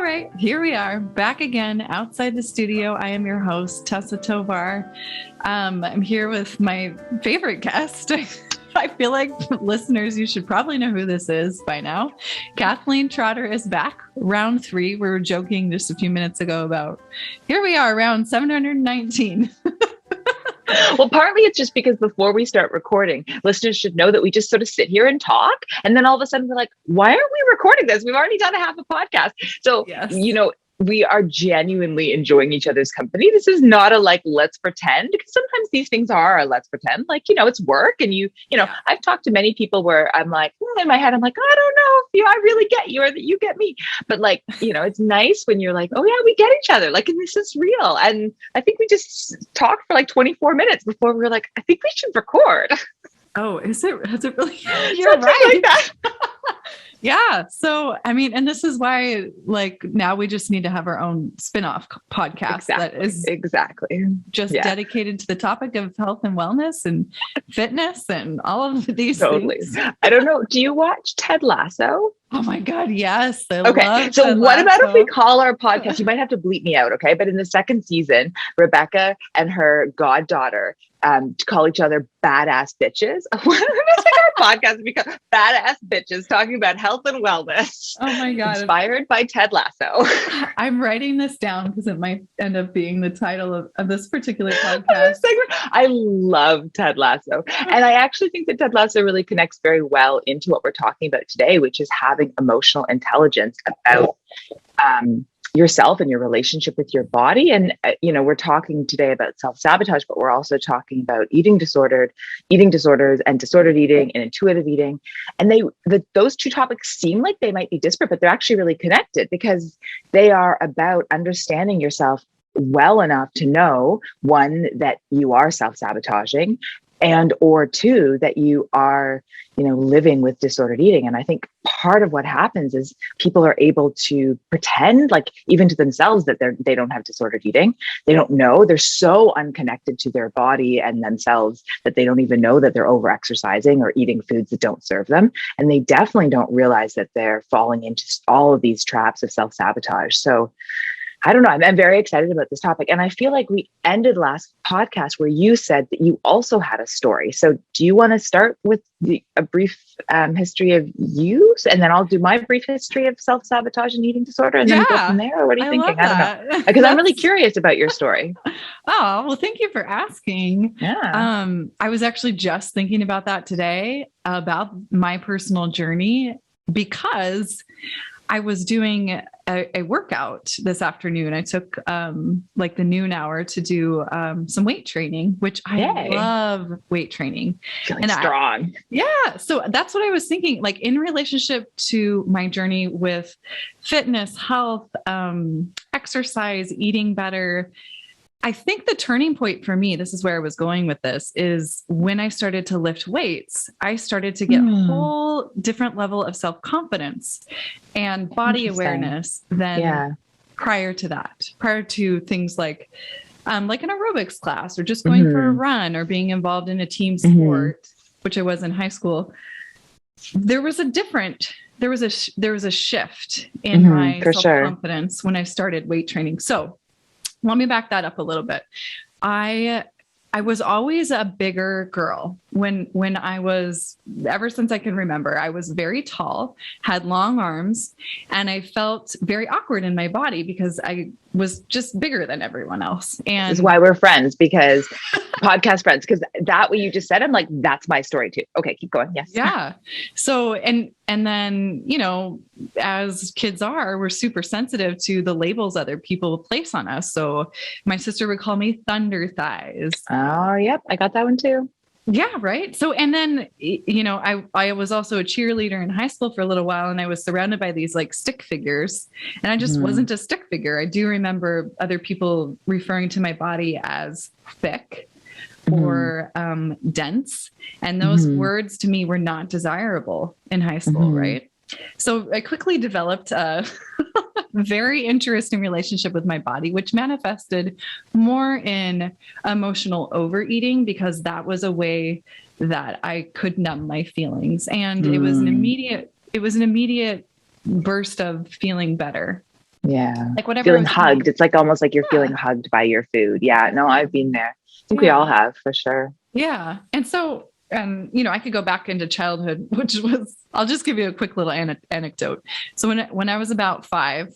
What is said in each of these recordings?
All right, here we are back again outside the studio. I am your host, Tessa Tovar. I'm here with my favorite guest. I feel like listeners, you should probably know who this is by now. Kathleen Trotter is back, round 3. We were joking just a few minutes ago about here we are, round 719. Well, partly it's just because before we start recording, listeners should know that we just sort of sit here and talk. And then all of a sudden we're like, why aren't we recording this? We've already done a half a podcast. So, Yes. We are genuinely enjoying each other's company. This is not a let's pretend, because sometimes these things are a let's pretend, it's work. And I've talked to many people where I'm like, in my head, I'm like, I don't know if I really get you or that you get me. But it's nice when you're like, oh yeah, we get each other. And this is real. And I think we just talked for 24 minutes before we were like, I think we should record. Oh, is it? Has it really? You're right. Like that. Yeah. So, and this is why, now we just need to have our own spin-off podcast that is just dedicated to the topic of health and wellness and fitness and all of these things. I don't know. Do you watch Ted Lasso? Oh my God. Yes. Okay. So what about if we call our podcast, you might have to bleep me out. Okay. But in the second season, Rebecca and her goddaughter call each other badass bitches. What if our podcast becomes badass bitches talking about health and wellness? Oh my God. Inspired by Ted Lasso. I'm writing this down because it might end up being the title of this particular podcast. I love Ted Lasso. And I actually think that Ted Lasso really connects very well into what we're talking about today, which is having emotional intelligence about yourself and your relationship with your body. And, we're talking today about self-sabotage, but we're also talking about eating disorders and disordered eating and intuitive eating. And those two topics seem like they might be disparate, but they're actually really connected because they are about understanding yourself well enough to know, one, that you are self-sabotaging, and or two, that you are, living with disordered eating. And I think part of what happens is people are able to pretend, even to themselves, that they don't have disordered eating. They don't know. They're so unconnected to their body and themselves that they don't even know that they're over-exercising or eating foods that don't serve them. And they definitely don't realize that they're falling into all of these traps of self-sabotage. So I don't know. I'm very excited about this topic. And I feel like we ended last podcast where you said that you also had a story. So do you want to start with a brief history of you? And then I'll do my brief history of self-sabotage and eating disorder and then go from there? Or what are you thinking? I don't know. Because I'm really curious about your story. Oh, well, thank you for asking. Yeah. I was actually just thinking about that today, about my personal journey, because I was doing a workout this afternoon. I took the noon hour to do some weight training, which I love weight training. Feeling strong. So that's what I was thinking, in relationship to my journey with fitness, health, exercise, eating better. I think the turning point for me, this is where I was going with this, is when I started to lift weights. I started to get a whole different level of self-confidence and body awareness than prior to that, prior to things like an aerobics class or just going for a run or being involved in a team sport, which I was in high school. There was a shift in my self-confidence when I started weight training. So let me back that up a little bit. I was always a bigger girl when I was, ever since I can remember. I was very tall, had long arms, and I felt very awkward in my body because I was just bigger than everyone else. And this is why we're friends, because podcast friends, because that what you just said, I'm like, that's my story too. Okay, keep going. Yes. Yeah. So, and then, as kids are, we're super sensitive to the labels other people place on us. So my sister would call me thunder thighs. Oh, yep. I got that one too. Yeah. Right. So, and then, I was also a cheerleader in high school for a little while, and I was surrounded by these stick figures, and I just wasn't a stick figure. I do remember other people referring to my body as thick or dense. And those words to me were not desirable in high school. Right. So I quickly developed a very interesting relationship with my body, which manifested more in emotional overeating, because that was a way that I could numb my feelings. And it was an immediate burst of feeling better. Yeah. Like whatever I Feeling was hugged. eating. It's like almost like you're Yeah. feeling hugged by your food. Yeah. No, I've been there. I think we all have, for sure. Yeah. And so, you know, I could go back into childhood, which was, I'll just give you a quick little anecdote. So when I was about 5,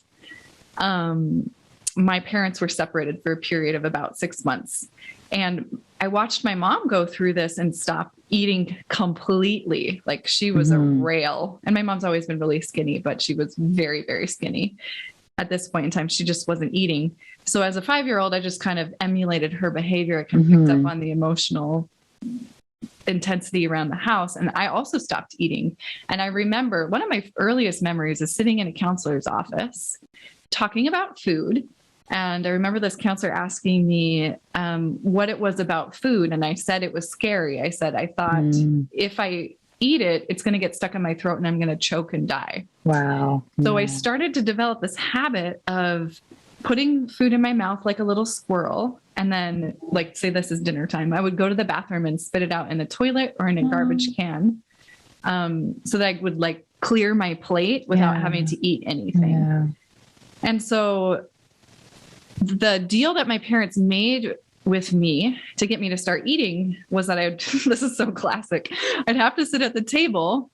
my parents were separated for a period of about 6 months. And I watched my mom go through this and stop eating completely. Like she was a rail. And my mom's always been really skinny, but she was very, very skinny at this point in time. She just wasn't eating. So as a 5-year-old, I just kind of emulated her behavior. I kind of picked up on the emotional intensity around the house. And I also stopped eating. And I remember one of my earliest memories is sitting in a counselor's office talking about food. And I remember this counselor asking me what it was about food. And I said it was scary. I said, I thought if I eat it, it's going to get stuck in my throat and I'm going to choke and die. Wow. So I started to develop this habit of putting food in my mouth like a little squirrel. And then, like, say this is dinner time, I would go to the bathroom and spit it out in the toilet or in a garbage can, so that I would like clear my plate without having to eat anything. Yeah. And so the deal that my parents made with me to get me to start eating was that this is so classic. I'd have to sit at the table.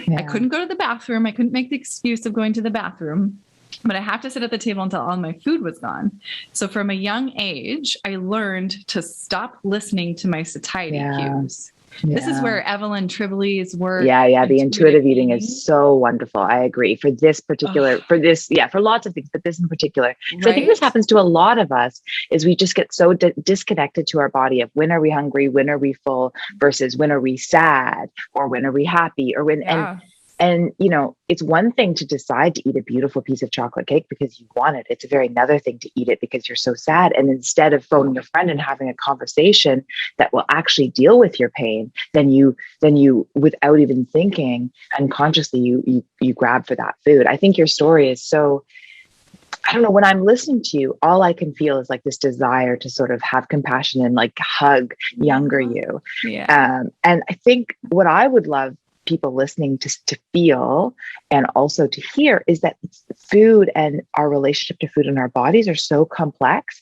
Yeah. I couldn't go to the bathroom. I couldn't make the excuse of going to the bathroom, but I have to sit at the table until all my food was gone. So from a young age, I learned to stop listening to my satiety cues. Yeah. This is where Evelyn Tribole's work. Yeah. The intuitive eating is so wonderful. I agree for this particular, for lots of things, but this in particular. So I think this happens to a lot of us is we just get so disconnected to our body of when are we hungry? When are we full versus when are we sad or when are we happy or when, and, you know, it's one thing to decide to eat a beautiful piece of chocolate cake because you want it. It's a very another thing to eat it because you're so sad. And instead of phoning a friend and having a conversation that will actually deal with your pain, then you, without even thinking unconsciously, you grab for that food. I think your story is so, I don't know, when I'm listening to you, all I can feel is like this desire to sort of have compassion and like hug younger you. Yeah. And I think what I would love people listening to feel and also to hear is that food and our relationship to food and our bodies are so complex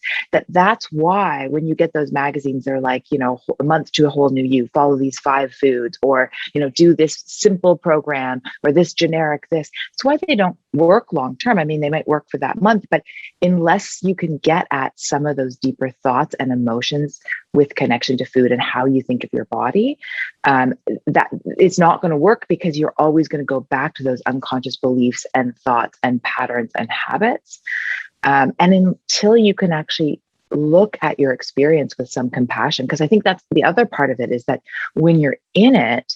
that's why when you get those magazines, they're like, you know, a month to a whole new you, follow these 5 foods or, you know, do this simple program or this generic this. It's why they don't work long term. I mean, they might work for that month, but unless you can get at some of those deeper thoughts and emotions with connection to food and how you think of your body, that it's not going to work because you're always going to go back to those unconscious beliefs and thoughts and patterns and habits. And until you can actually look at your experience with some compassion, because I think that's the other part of it is that when you're in it,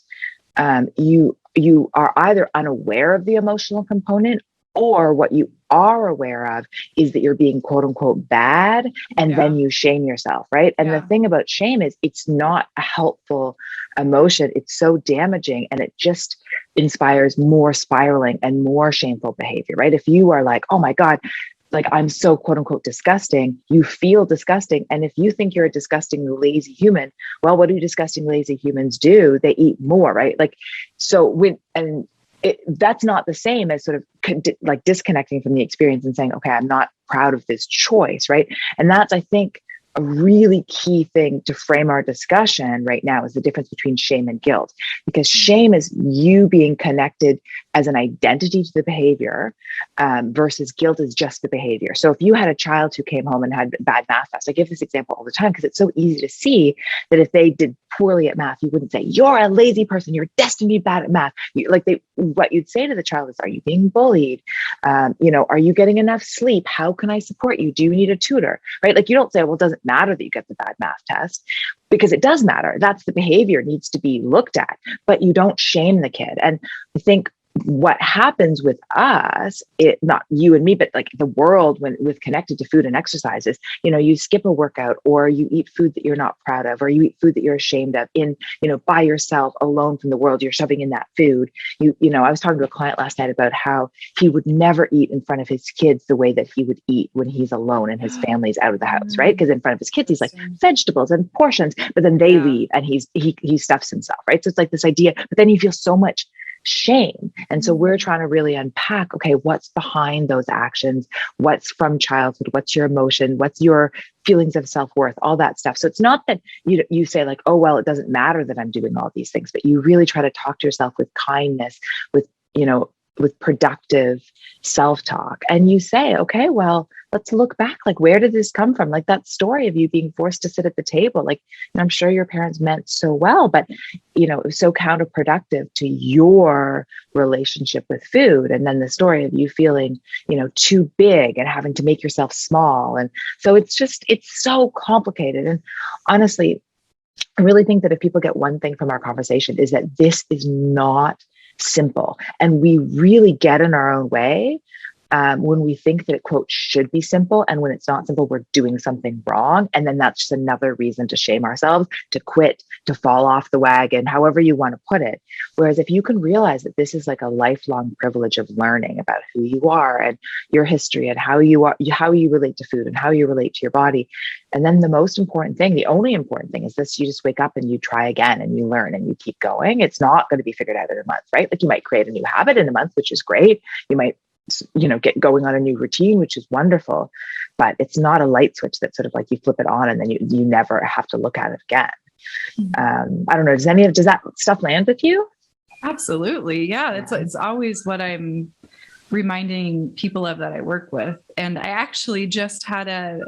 you are either unaware of the emotional component or what you are aware of is that you're being quote unquote bad. And then you shame yourself. Right. And the thing about shame is it's not a helpful emotion. It's so damaging and it just inspires more spiraling and more shameful behavior. Right. If you are like, oh my God, like I'm so quote unquote disgusting, you feel disgusting. And if you think you're a disgusting, lazy human, well, what do disgusting, lazy humans do? They eat more. Right. Like, so that's not the same as sort of like disconnecting from the experience and saying, okay, I'm not proud of this choice. Right. And that's, I think, a really key thing to frame our discussion right now is the difference between shame and guilt, because shame is you being connected as an identity to the behavior versus guilt is just the behavior. So if you had a child who came home and had bad math tests, I give this example all the time because it's so easy to see that if they did poorly at math, you wouldn't say, you're a lazy person, you're destined to be bad at math. What you'd say to the child is, are you being bullied? Are you getting enough sleep? How can I support you? Do you need a tutor? Right? Like you don't say, well, it doesn't matter that you get the bad math test, because it does matter. That's the behavior needs to be looked at, but you don't shame the kid. And I think what happens with us, not you and me, but like the world with connected to food and exercise is, you skip a workout or you eat food that you're not proud of, or you eat food that you're ashamed of by yourself, alone from the world, you're shoving in that food. I was talking to a client last night about how he would never eat in front of his kids the way that he would eat when he's alone and his family's out of the house, right? Because in front of his kids, he's like vegetables and portions, but then they leave and he stuffs himself, right? So it's like this idea, but then you feel so much shame. And so we're trying to really unpack, okay, what's behind those actions? What's from childhood? What's your emotion? What's your feelings of self-worth? All that stuff. So it's not that you say like, oh, well, it doesn't matter that I'm doing all these things, but you really try to talk to yourself with kindness, with, with productive self-talk. And you say, okay, well, let's look back. Like, where did this come from? Like that story of you being forced to sit at the table. Like, and I'm sure your parents meant so well, but it was so counterproductive to your relationship with food. And then the story of you feeling, too big and having to make yourself small. And so it's so complicated. And honestly, I really think that if people get one thing from our conversation is that this is not simple. And we really get in our own way when we think that it, quote, should be simple. And when it's not simple, we're doing something wrong. And then that's just another reason to shame ourselves, to quit, to fall off the wagon, however you want to put it. Whereas if you can realize that this is like a lifelong privilege of learning about who you are and your history and how you relate to food and how you relate to your body. And then the most important thing, the only important thing is this: you just wake up and you try again and you learn and you keep going. It's not going to be figured out in a month, right? Like you might create a new habit in a month, which is great. You might get going on a new routine, which is wonderful, but it's not a light switch that sort of like you flip it on and then you never have to look at it again. I don't know. Does that stuff land with you? Absolutely. Yeah. It's always what I'm reminding people of that I work with. And I actually just had an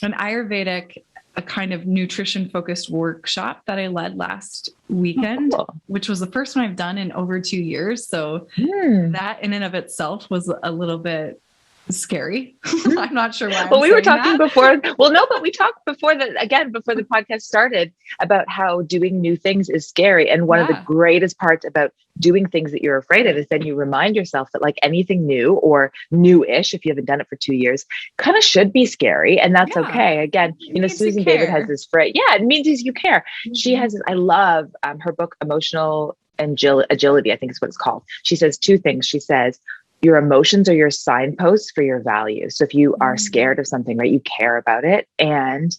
Ayurvedic, a kind of nutrition focused workshop that I led last weekend, which was the first one I've done in over 2 years. So that in and of itself was a little bit scary. I'm not sure why. Well, we were talking before. Well, no, but we talked before before the podcast started, about how doing new things is scary. And one of the greatest parts about doing things that you're afraid of is then you remind yourself that like anything new or new-ish, if you haven't done it for 2 years, kind of should be scary. And that's okay. Again, Susan David has this phrase. Yeah, it means you care. She has this, I love her book, Emotional Agility, I think is what it's called. She says two things. She says, your emotions are your signposts for your values. So if you are scared of something, right, you care about it. And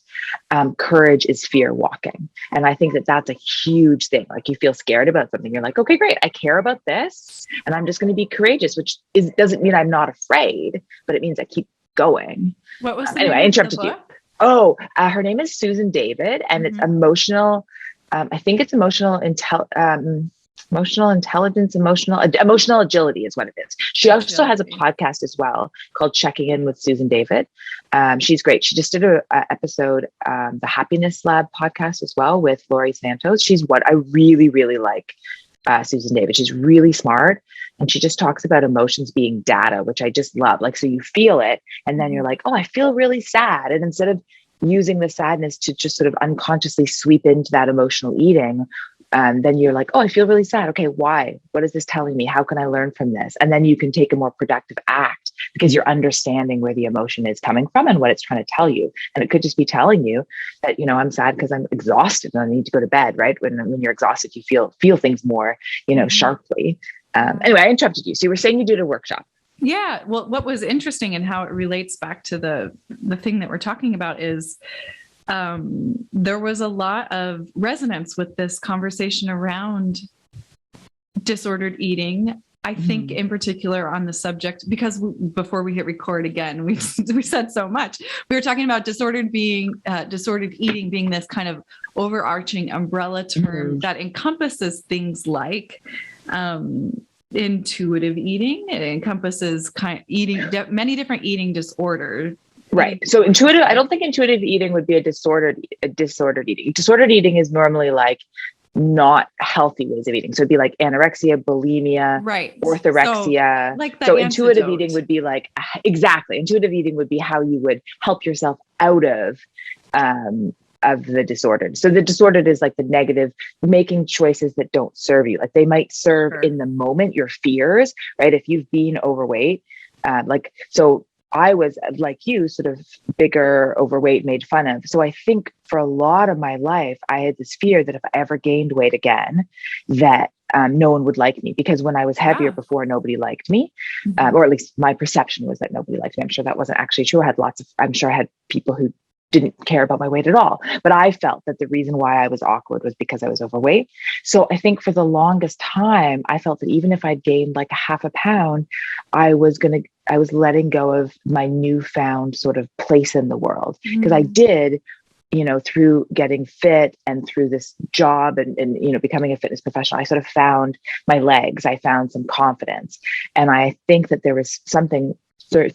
courage is fear walking. And I think that that's a huge thing. Like you feel scared about something. You're like, okay, great. I care about this and I'm just going to be courageous, which doesn't mean I'm not afraid, but it means I keep going. What was the anyway, I interrupted you. Oh, her name is Susan David and it's emotional. I think it's emotional intelligence, emotional agility is what it is. She also has a podcast as well called Checking In with Susan David. She's great. She just did an episode, the Happiness Lab podcast as well with Laurie Santos. She's what I really, really like. Susan David. She's really smart. And she just talks about emotions being data, which I just love. Like, so you feel it and then you're like, oh, I feel really sad. And instead of using the sadness to just sort of unconsciously sweep into that emotional eating, then you're like, oh, I feel really sad. Okay, why? What is this telling me? How can I learn from this? And then you can take a more productive act because you're understanding where the emotion is coming from and what it's trying to tell you. And it could just be telling you that, I'm sad because I'm exhausted and I need to go to bed, right? When you're exhausted, you feel things more, sharply. Anyway, I interrupted you. So you were saying you did a workshop. Yeah. Well, what was interesting and how it relates back to the thing that we're talking about is there was a lot of resonance with this conversation around disordered eating. I think in particular on the subject, because before we hit record again, we said so much. We were talking about disordered eating being this kind of overarching umbrella term that encompasses things like intuitive eating. It encompasses many different eating disorders. Right. So I don't think intuitive eating would be a disordered eating. Disordered eating is normally like not healthy ways of eating. So it'd be like anorexia, bulimia, right, orthorexia. So intuitive eating would be like, exactly. Intuitive eating would be how you would help yourself out of the disordered. So the disordered is like the negative, making choices that don't serve you. Like they might serve in the moment, your fears, right? If you've been overweight, so I was like you, sort of bigger, overweight, made fun of. So I think for a lot of my life, I had this fear that if I ever gained weight again, that no one would like me, because when I was heavier before, nobody liked me, or at least my perception was that nobody liked me. I'm sure that wasn't actually true. I'm sure I had people who didn't care about my weight at all. But I felt that the reason why I was awkward was because I was overweight. So I think for the longest time, I felt that even if I'd gained like a half a pound, I was letting go of my newfound sort of place in the world. Because I did, through getting fit and through this job and, becoming a fitness professional, I sort of found my legs. I found some confidence. And I think that there was something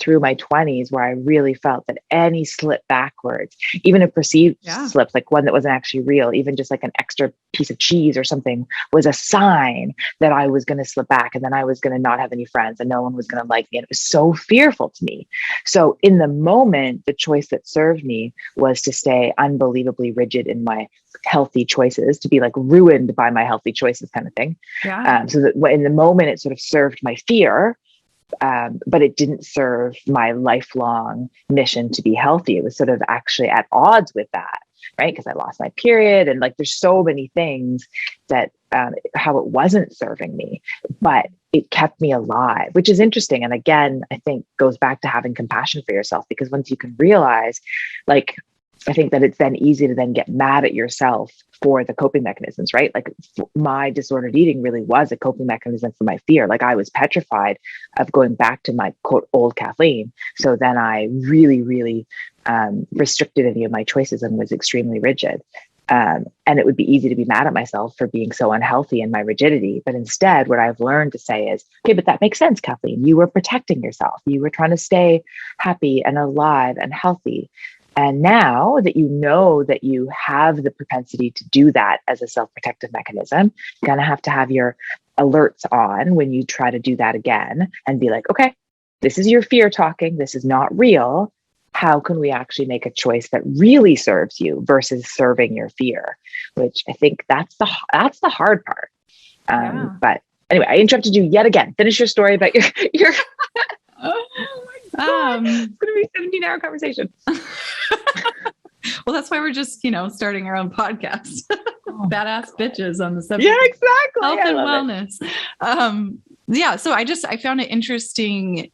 through my 20s where I really felt that any slip backwards, even a perceived slip, like one that wasn't actually real, even just like an extra piece of cheese or something, was a sign that I was going to slip back, and then I was going to not have any friends and no one was going to like me. And it was so fearful to me. So in the moment, the choice that served me was to stay unbelievably rigid in my healthy choices, to be like ruined by my healthy choices kind of thing. So that in the moment, it sort of served my fear. But it didn't serve my lifelong mission to be healthy. It was sort of actually at odds with that, right? Because I lost my period, and like there's so many things that how it wasn't serving me, but it kept me alive, which is interesting. And again, I think goes back to having compassion for yourself, because once you can realize, like, I think that it's then easy to then get mad at yourself for the coping mechanisms, right? Like my disordered eating really was a coping mechanism for my fear. Like I was petrified of going back to my quote old Kathleen. So then I really, really restricted any of my choices and was extremely rigid. And it would be easy to be mad at myself for being so unhealthy in my rigidity. But instead, what I've learned to say is, okay, but that makes sense, Kathleen. You were protecting yourself. You were trying to stay happy and alive and healthy. And now that you know that you have the propensity to do that as a self-protective mechanism, you're going to have your alerts on when you try to do that again and be like, okay, this is your fear talking. This is not real. How can we actually make a choice that really serves you versus serving your fear? Which I think that's the hard part. But anyway, I interrupted you yet again. Finish your story about your it's going to be a 17-hour conversation. Well, that's why we're just, starting our own podcast. Badass bitches on the subject. Yeah, exactly. Health and wellness. So I found it interesting.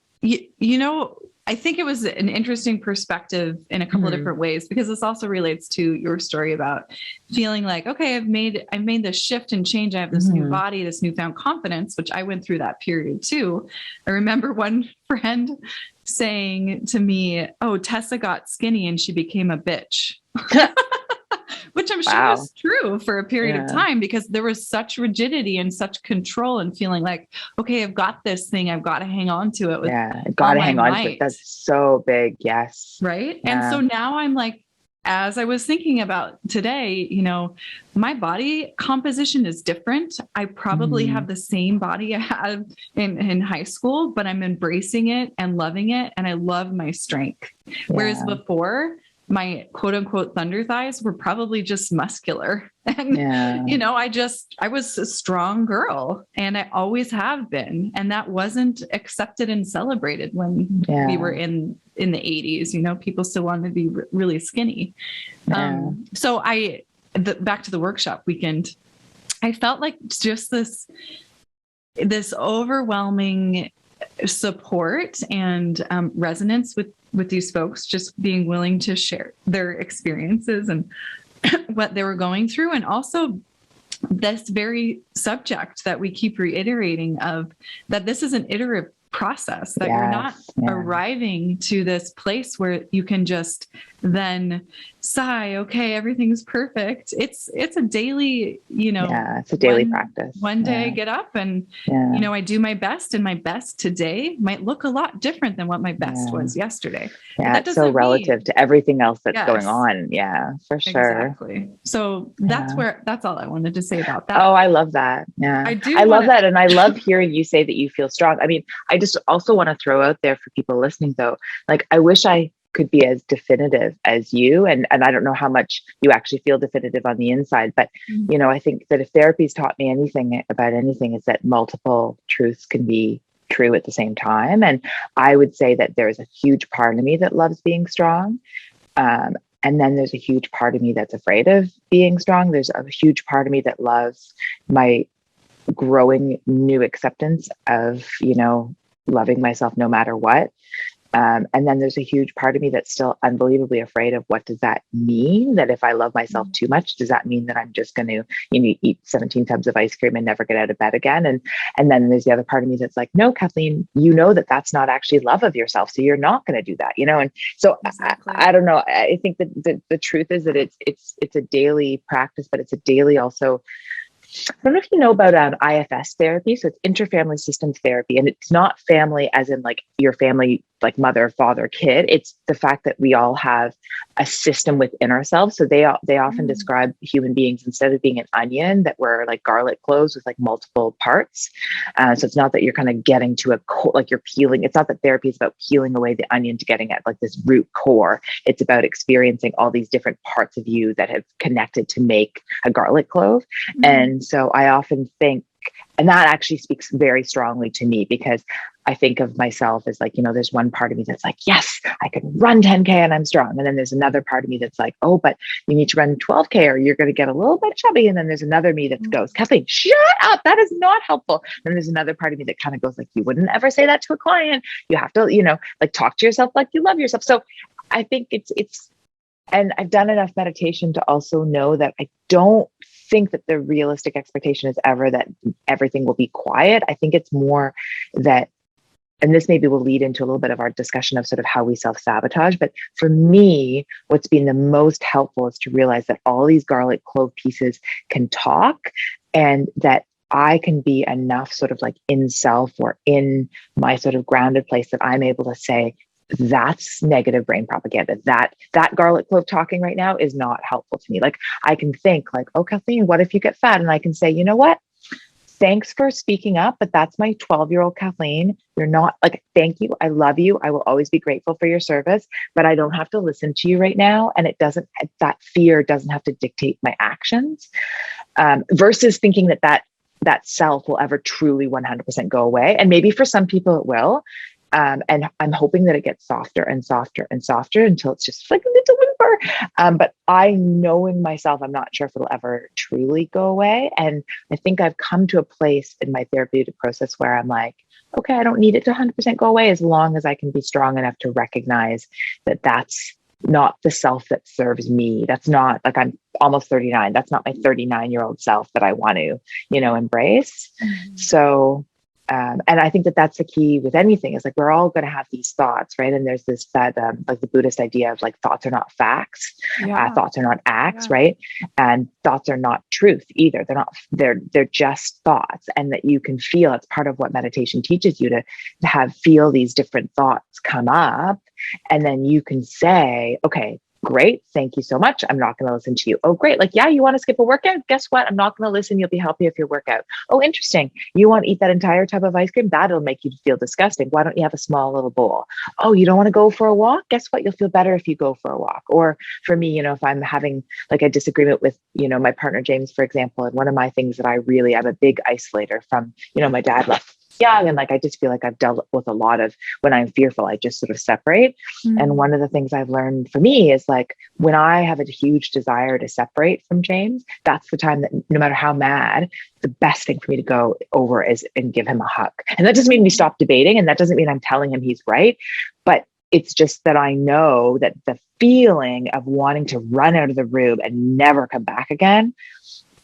I think it was an interesting perspective in a couple of different ways, because this also relates to your story about feeling like, okay, I've made this shift and change. I have this new body, this newfound confidence, which I went through that period too. I remember one friend saying to me, oh, Tessa got skinny and she became a bitch. Which I'm sure is true for a period of time, because there was such rigidity and such control and feeling like, okay, I've got this thing. I've got to hang on to it. I've got to hang on to it. That's so big. Yes. Right. Yeah. And so now I'm like, as I was thinking about today, my body composition is different. I probably have the same body I had in high school, but I'm embracing it and loving it. And I love my strength. Yeah. Whereas before, my quote unquote thunder thighs were probably just muscular. And, I was a strong girl, and I always have been. And that wasn't accepted and celebrated when we were in the 80s, people still wanted to be really skinny. So back to the workshop weekend, I felt like just this overwhelming support and resonance with these folks, just being willing to share their experiences and what they were going through. And also this very subject that we keep reiterating of that this is an iterative process, that you're not arriving to this place where you can just then sigh, okay, everything's perfect. It's a daily, it's a daily practice. One day I get up and, I do my best, and my best today might look a lot different than what my best was yesterday. Yeah, it's so relative to everything else that's going on. Yeah, for sure. Exactly. So that's all I wanted to say about that. Oh, I love that. Yeah, I love that. And I love hearing you say that you feel strong. I mean, I just also want to throw out there for people listening though, like, I wish I could be as definitive as you. And I don't know how much you actually feel definitive on the inside, but I think that if therapy's taught me anything about anything, is that multiple truths can be true at the same time. And I would say that there's a huge part of me that loves being strong. And then there's a huge part of me that's afraid of being strong. There's a huge part of me that loves my growing new acceptance of, loving myself no matter what. And then there's a huge part of me that's still unbelievably afraid of what does that mean? That if I love myself too much, does that mean that I'm just going to, eat 17 tubs of ice cream and never get out of bed again? And then there's the other part of me that's like, no, Kathleen, that that's not actually love of yourself. So you're not going to do that, And so Exactly. I don't know. I think that the truth is that it's a daily practice, but it's a daily also. I don't know if you know about IFS therapy. So it's interfamily systems therapy. And it's not family as in like your family, like mother, father, kid. It's the fact that we all have a system within ourselves. So they often describe human beings instead of being an onion, that we're like garlic cloves with like multiple parts. So it's not that you're kind of getting to like you're peeling. It's not that therapy is about peeling away the onion to getting at like this root core. It's about experiencing all these different parts of you that have connected to make a garlic clove. And so I often think, and that actually speaks very strongly to me, because I think of myself as like, there's one part of me that's like, yes, I can run 10K and I'm strong. And then there's another part of me that's like, oh, but you need to run 12K or you're going to get a little bit chubby. And then there's another me that goes, Kathleen, shut up. That is not helpful. And there's another part of me that kind of goes like, you wouldn't ever say that to a client. You have to, like talk to yourself like you love yourself. So I think it's, and I've done enough meditation to also know that I don't think that the realistic expectation is ever that everything will be quiet. I think it's more that, and this maybe will lead into a little bit of our discussion of sort of how we self-sabotage. But for me, what's been the most helpful is to realize that all these garlic clove pieces can talk, and that I can be enough sort of like in self or in my sort of grounded place that I'm able to say, that's negative brain propaganda. That garlic clove talking right now is not helpful to me. Like I can think like, oh, Kathleen, what if you get fat? And I can say, you know what? Thanks for speaking up, but that's my 12-year-old Kathleen. You're not like, thank you. I love you. I will always be grateful for your service, but I don't have to listen to you right now. And that fear doesn't have to dictate my actions, versus thinking that self will ever truly 100% go away. And maybe for some people it will. And I'm hoping that it gets softer and softer and softer until it's just like a little whimper. But knowing myself, I'm not sure if it'll ever truly go away. And I think I've come to a place in my therapeutic process where I'm like, okay, I don't need it to 100% go away, as long as I can be strong enough to recognize that that's not the self that serves me. That's not like, I'm almost 39. That's not my 39-year-old self that I want to, embrace. So, and I think that that's the key with anything, is like, we're all going to have these thoughts, right? And there's like the Buddhist idea of like, thoughts are not facts, thoughts are not acts, right? And thoughts are not truth either. They're just thoughts, and that you can feel. It's part of what meditation teaches you, to feel these different thoughts come up, and then you can say, okay, great. Thank you so much. I'm not going to listen to you. Oh, great. Like, yeah, you want to skip a workout? Guess what? I'm not going to listen. You'll be healthy if your workout. Oh, interesting. You want to eat that entire tub of ice cream? That'll make you feel disgusting. Why don't you have a small little bowl? Oh, you don't want to go for a walk? Guess what? You'll feel better if you go for a walk. Or for me, if I'm having like a disagreement with, my partner, James, for example, and one of my things that I'm a big isolator from, my dad left young. And like, I just feel like I've dealt with a lot of, when I'm fearful, I just sort of separate. And one of the things I've learned for me is like, when I have a huge desire to separate from James, that's the time that no matter how mad, the best thing for me to go over is and give him a hug. And that doesn't mean we stop debating. And that doesn't mean I'm telling him he's right, but it's just that I know that the feeling of wanting to run out of the room and never come back again,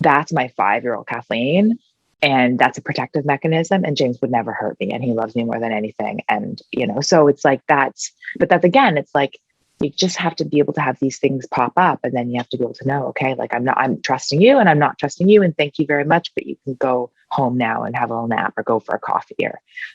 that's my 5-year-old Kathleen. And that's a protective mechanism. And James would never hurt me. And he loves me more than anything. And, so it's like that's again, it's like, you just have to be able to have these things pop up. And then you have to be able to know, okay, like I'm trusting you and I'm not trusting you. And thank you very much. But you can go home now and have a little nap or go for a coffee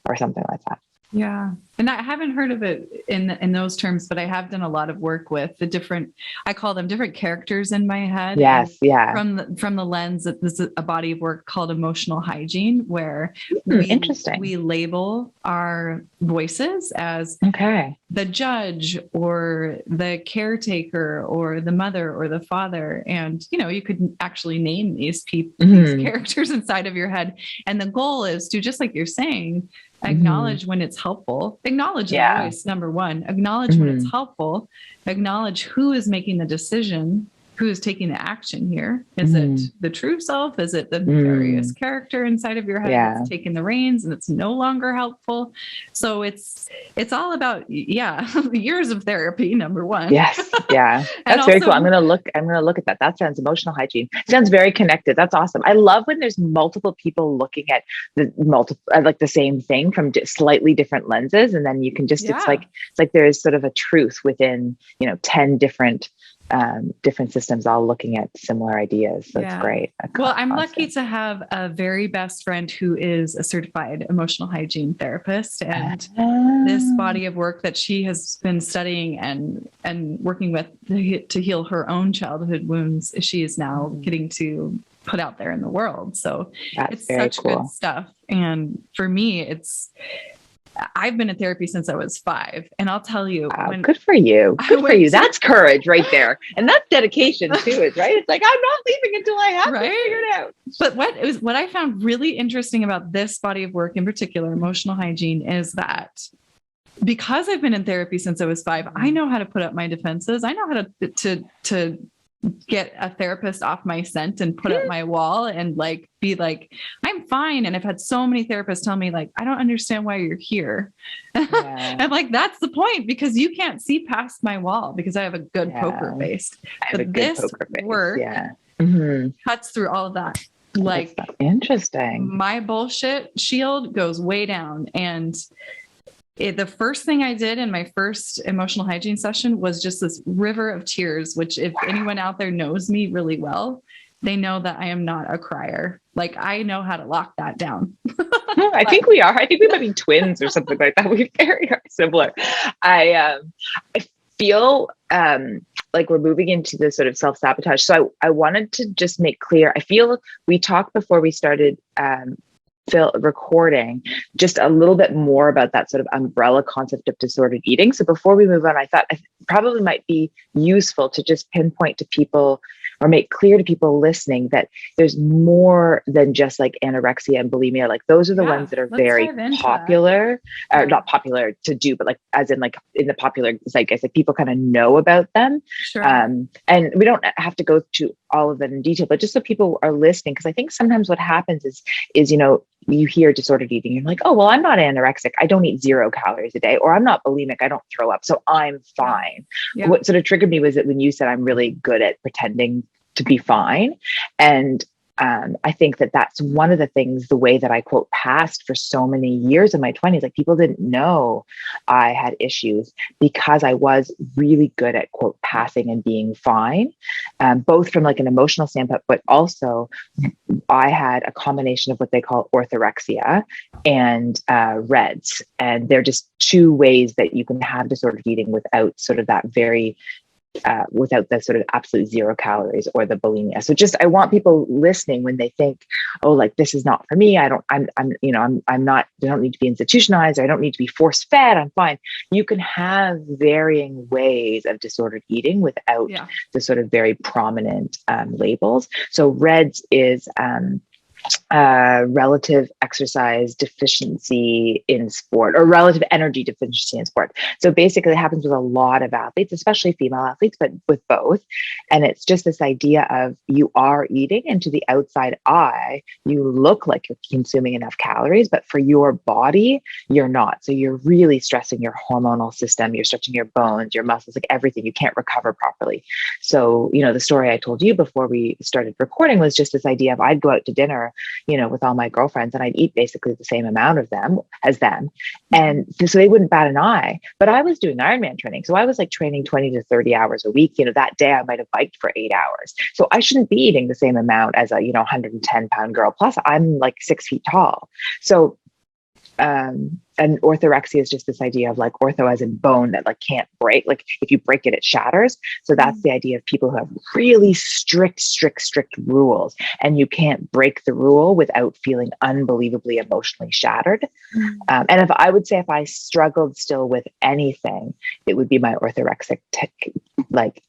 or something like that. Yeah. And I haven't heard of it in those terms, but I have done a lot of work with the different, I call them different characters in my head. Yes. Yeah. From the lens that this is a body of work called emotional hygiene, where we label our voices as the judge or the caretaker or the mother or the father. And, you could actually name these people, these characters inside of your head. And the goal is to, just like you're saying, acknowledge when it's helpful, acknowledge the voice, number one, acknowledge when it's helpful, acknowledge who is making the decision, who's taking the action here? Is it the true self? Is it the nefarious character inside of your head that's taking the reins and it's no longer helpful? So it's all about, years of therapy, number one. Yes. Yeah. That's very cool. I'm going to look at that. That sounds emotional hygiene. Sounds very connected. That's awesome. I love when there's multiple people looking at like the same thing from slightly different lenses. And then you can just, it's like there's sort of a truth within, 10 different systems all looking at similar ideas. So it's great. Well, I'm lucky to have a very best friend who is a certified emotional hygiene therapist, and this body of work that she has been studying and working with to heal her own childhood wounds, she is now getting to put out there in the world. So it's such good stuff. And for me, I've been in therapy since I was 5, and I'll tell you, good for you. Good for you. That's courage right there. And that's dedication too, right? It's like, I'm not leaving until I have to figure it out. But what I found really interesting about this body of work in particular, emotional hygiene, is that because I've been in therapy since I was 5, I know how to put up my defenses. I know how to get a therapist off my scent and put up my wall and be like, I'm fine. And I've had so many therapists tell me I don't understand why you're here. I'm like, that's the point, because you can't see past my wall because I have a good poker face. But this work cuts through all of that. Interesting. My bullshit shield goes way down. And the first thing I did in my first emotional hygiene session was just this river of tears, which if anyone out there knows me really well, they know that I am not a crier. I know how to lock that down. I think we are. I think we might be twins or something like that. We very are similar. I feel like we're moving into the sort of self-sabotage. So I wanted to just make clear, I feel we talked before we started recording just a little bit more about that sort of umbrella concept of disordered eating. So before we move on, I thought it probably might be useful to just pinpoint to people or make clear to people listening that there's more than just anorexia and bulimia. Those are the ones that are very popular, not popular to do, but as in in the popular zeitgeist, people kind of know about them. Sure. And we don't have to go to all of them in detail, but just so people are listening, because I think sometimes what happens is you hear disordered eating, you're like, oh, well, I'm not anorexic, I don't eat 0 calories a day, or I'm not bulimic, I don't throw up, so I'm fine. Yeah. What sort of triggered me was that when you said I'm really good at pretending to be fine. And I think that that's one of the things, the way that I quote passed for so many years in my 20s, people didn't know I had issues because I was really good at quote passing and being fine, both from an emotional standpoint, but also I had a combination of what they call orthorexia and REDS. And they're just 2 ways that you can have disordered eating without sort of that very without the sort of absolute 0 calories or the bulimia. So just, I want people listening when they think, oh, this is not for me. I'm not, I don't need to be institutionalized. I don't need to be force fed. I'm fine. You can have varying ways of disordered eating without the sort of very prominent labels. So REDS is, relative exercise deficiency in sport, or relative energy deficiency in sport. So basically it happens with a lot of athletes, especially female athletes, but with both. And it's just this idea of you are eating, and to the outside eye, you look like you're consuming enough calories, but for your body, you're not. So you're really stressing your hormonal system, you're stretching your bones, your muscles, everything. You can't recover properly. So, the story I told you before we started recording was just this idea of I'd go out to dinner with all my girlfriends, and I'd eat basically the same amount of them as them. And so they wouldn't bat an eye, but I was doing Ironman training. So I was training 20 to 30 hours a week. That day I might've biked for 8 hours. So I shouldn't be eating the same amount as a, 110-pound girl. Plus I'm 6 feet tall. So, and orthorexia is just this idea of ortho as in bone that can't break. If you break it, it shatters. So that's the idea of people who have really strict rules, and you can't break the rule without feeling unbelievably emotionally shattered. And if I struggled still with anything, it would be my orthorexic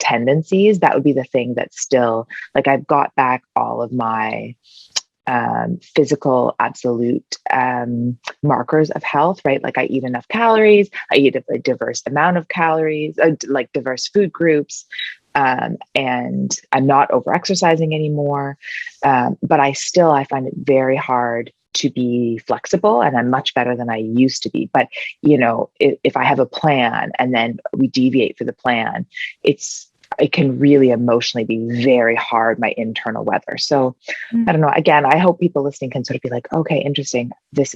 tendencies. That would be the thing that's still I've got back all of my physical absolute markers of health, right? I eat enough calories, I eat a diverse amount of calories, diverse food groups. And I'm not over exercising anymore. But I find it very hard to be flexible, and I'm much better than I used to be. But, if I have a plan and then we deviate for the plan, it can really emotionally be very hard, my internal weather. So I don't know. Again, I hope people listening can sort of be like, okay, interesting.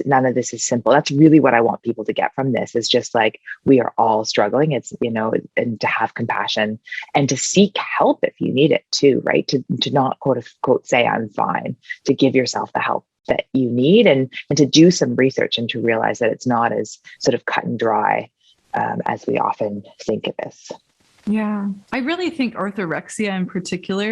None of this is simple. That's really what I want people to get from this, is just like, we are all struggling. It's, and to have compassion and to seek help if you need it too, right? To not quote unquote say I'm fine, to give yourself the help that you need, and to do some research and to realize that it's not as sort of cut and dry as we often think it is. Yeah. I really think orthorexia in particular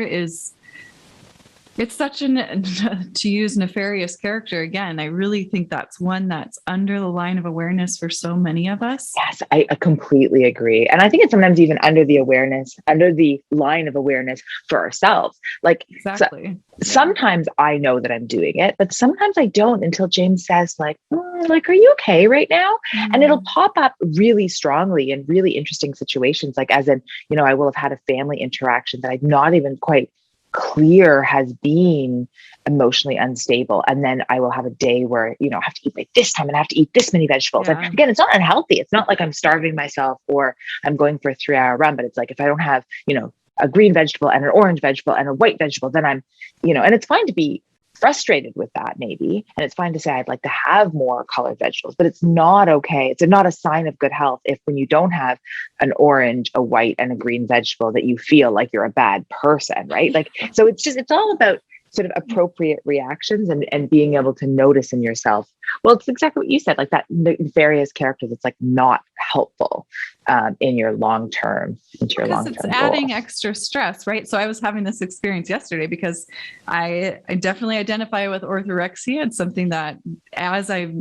it's such to use nefarious character again. I really think that's one that's under the line of awareness for so many of us. Yes, I completely agree. And I think it's sometimes even under the line of awareness for ourselves. Like, exactly. Sometimes I know that I'm doing it, but sometimes I don't until James says like, are you okay right now? And it'll pop up really strongly in really interesting situations. Like, as in, I will have had a family interaction that I'm not even quite clear has been emotionally unstable. And then I will have a day where, I have to eat like this time and I have to eat this many vegetables. Yeah. And again, it's not unhealthy. It's not like I'm starving myself or I'm going for a 3-hour run, but it's like, if I don't have, a green vegetable and an orange vegetable and a white vegetable, then I'm, and it's fine to be frustrated with that maybe. And it's fine to say, I'd like to have more colored vegetables, but it's not okay. It's not a sign of good health if when you don't have an orange, a white, and a green vegetable that you feel like you're a bad person, right? Like, so it's all about sort of appropriate reactions and being able to notice in yourself. Well, it's exactly what you said, like that nefarious character that's like not helpful in your long-term, into your long-term goals. It's adding extra stress, right? So I was having this experience yesterday because I definitely identify with orthorexia. It's something that as I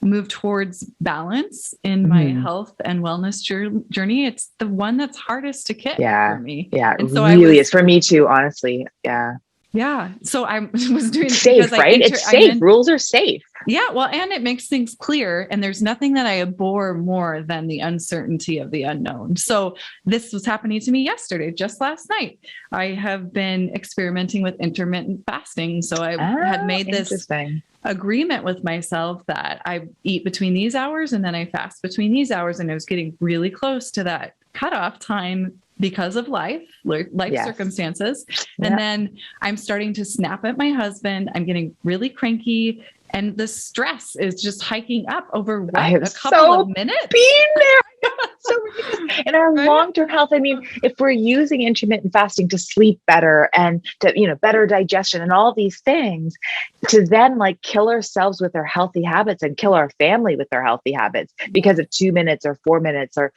move towards balance in my health and wellness journey, it's the one that's hardest to kick for me. Yeah, and so really is for me too, honestly. Yeah. Yeah. So I was doing it's safe, right? It's safe. Rules are safe. Yeah. Well, and it makes things clear. And there's nothing that I abhor more than the uncertainty of the unknown. So this was happening to me yesterday, just last night. I have been experimenting with intermittent fasting. So I had made this agreement with myself that I eat between these hours and then I fast between these hours. And I was getting really close to that cutoff time because of life circumstances. And then I'm starting to snap at my husband. I'm getting really cranky. And the stress is just hiking up over a couple of minutes. Been there. So in our long-term health, I mean, if we're using intermittent fasting to sleep better and to, better digestion and all these things, to then like kill ourselves with our healthy habits and kill our family with our healthy habits because of 2 minutes or 4 minutes or,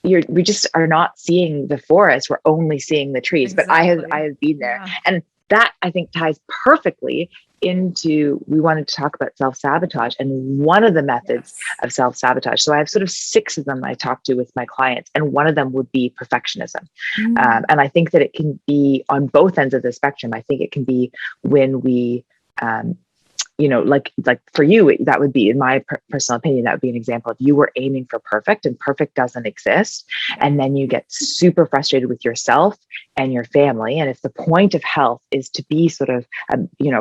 we just are not seeing the forest. We're only seeing the trees. Exactly. But I have been there. Yeah. And that I think ties perfectly into, we wanted to talk about self-sabotage and one of the methods of self-sabotage. So I have sort of 6 of them I talk to with my clients. And one of them would be perfectionism. And I think that it can be on both ends of the spectrum. I think it can be when we, like for you, that would be, in my personal opinion, that would be an example of you were aiming for perfect and perfect doesn't exist. And then you get super frustrated with yourself and your family. And if the point of health is to be sort of,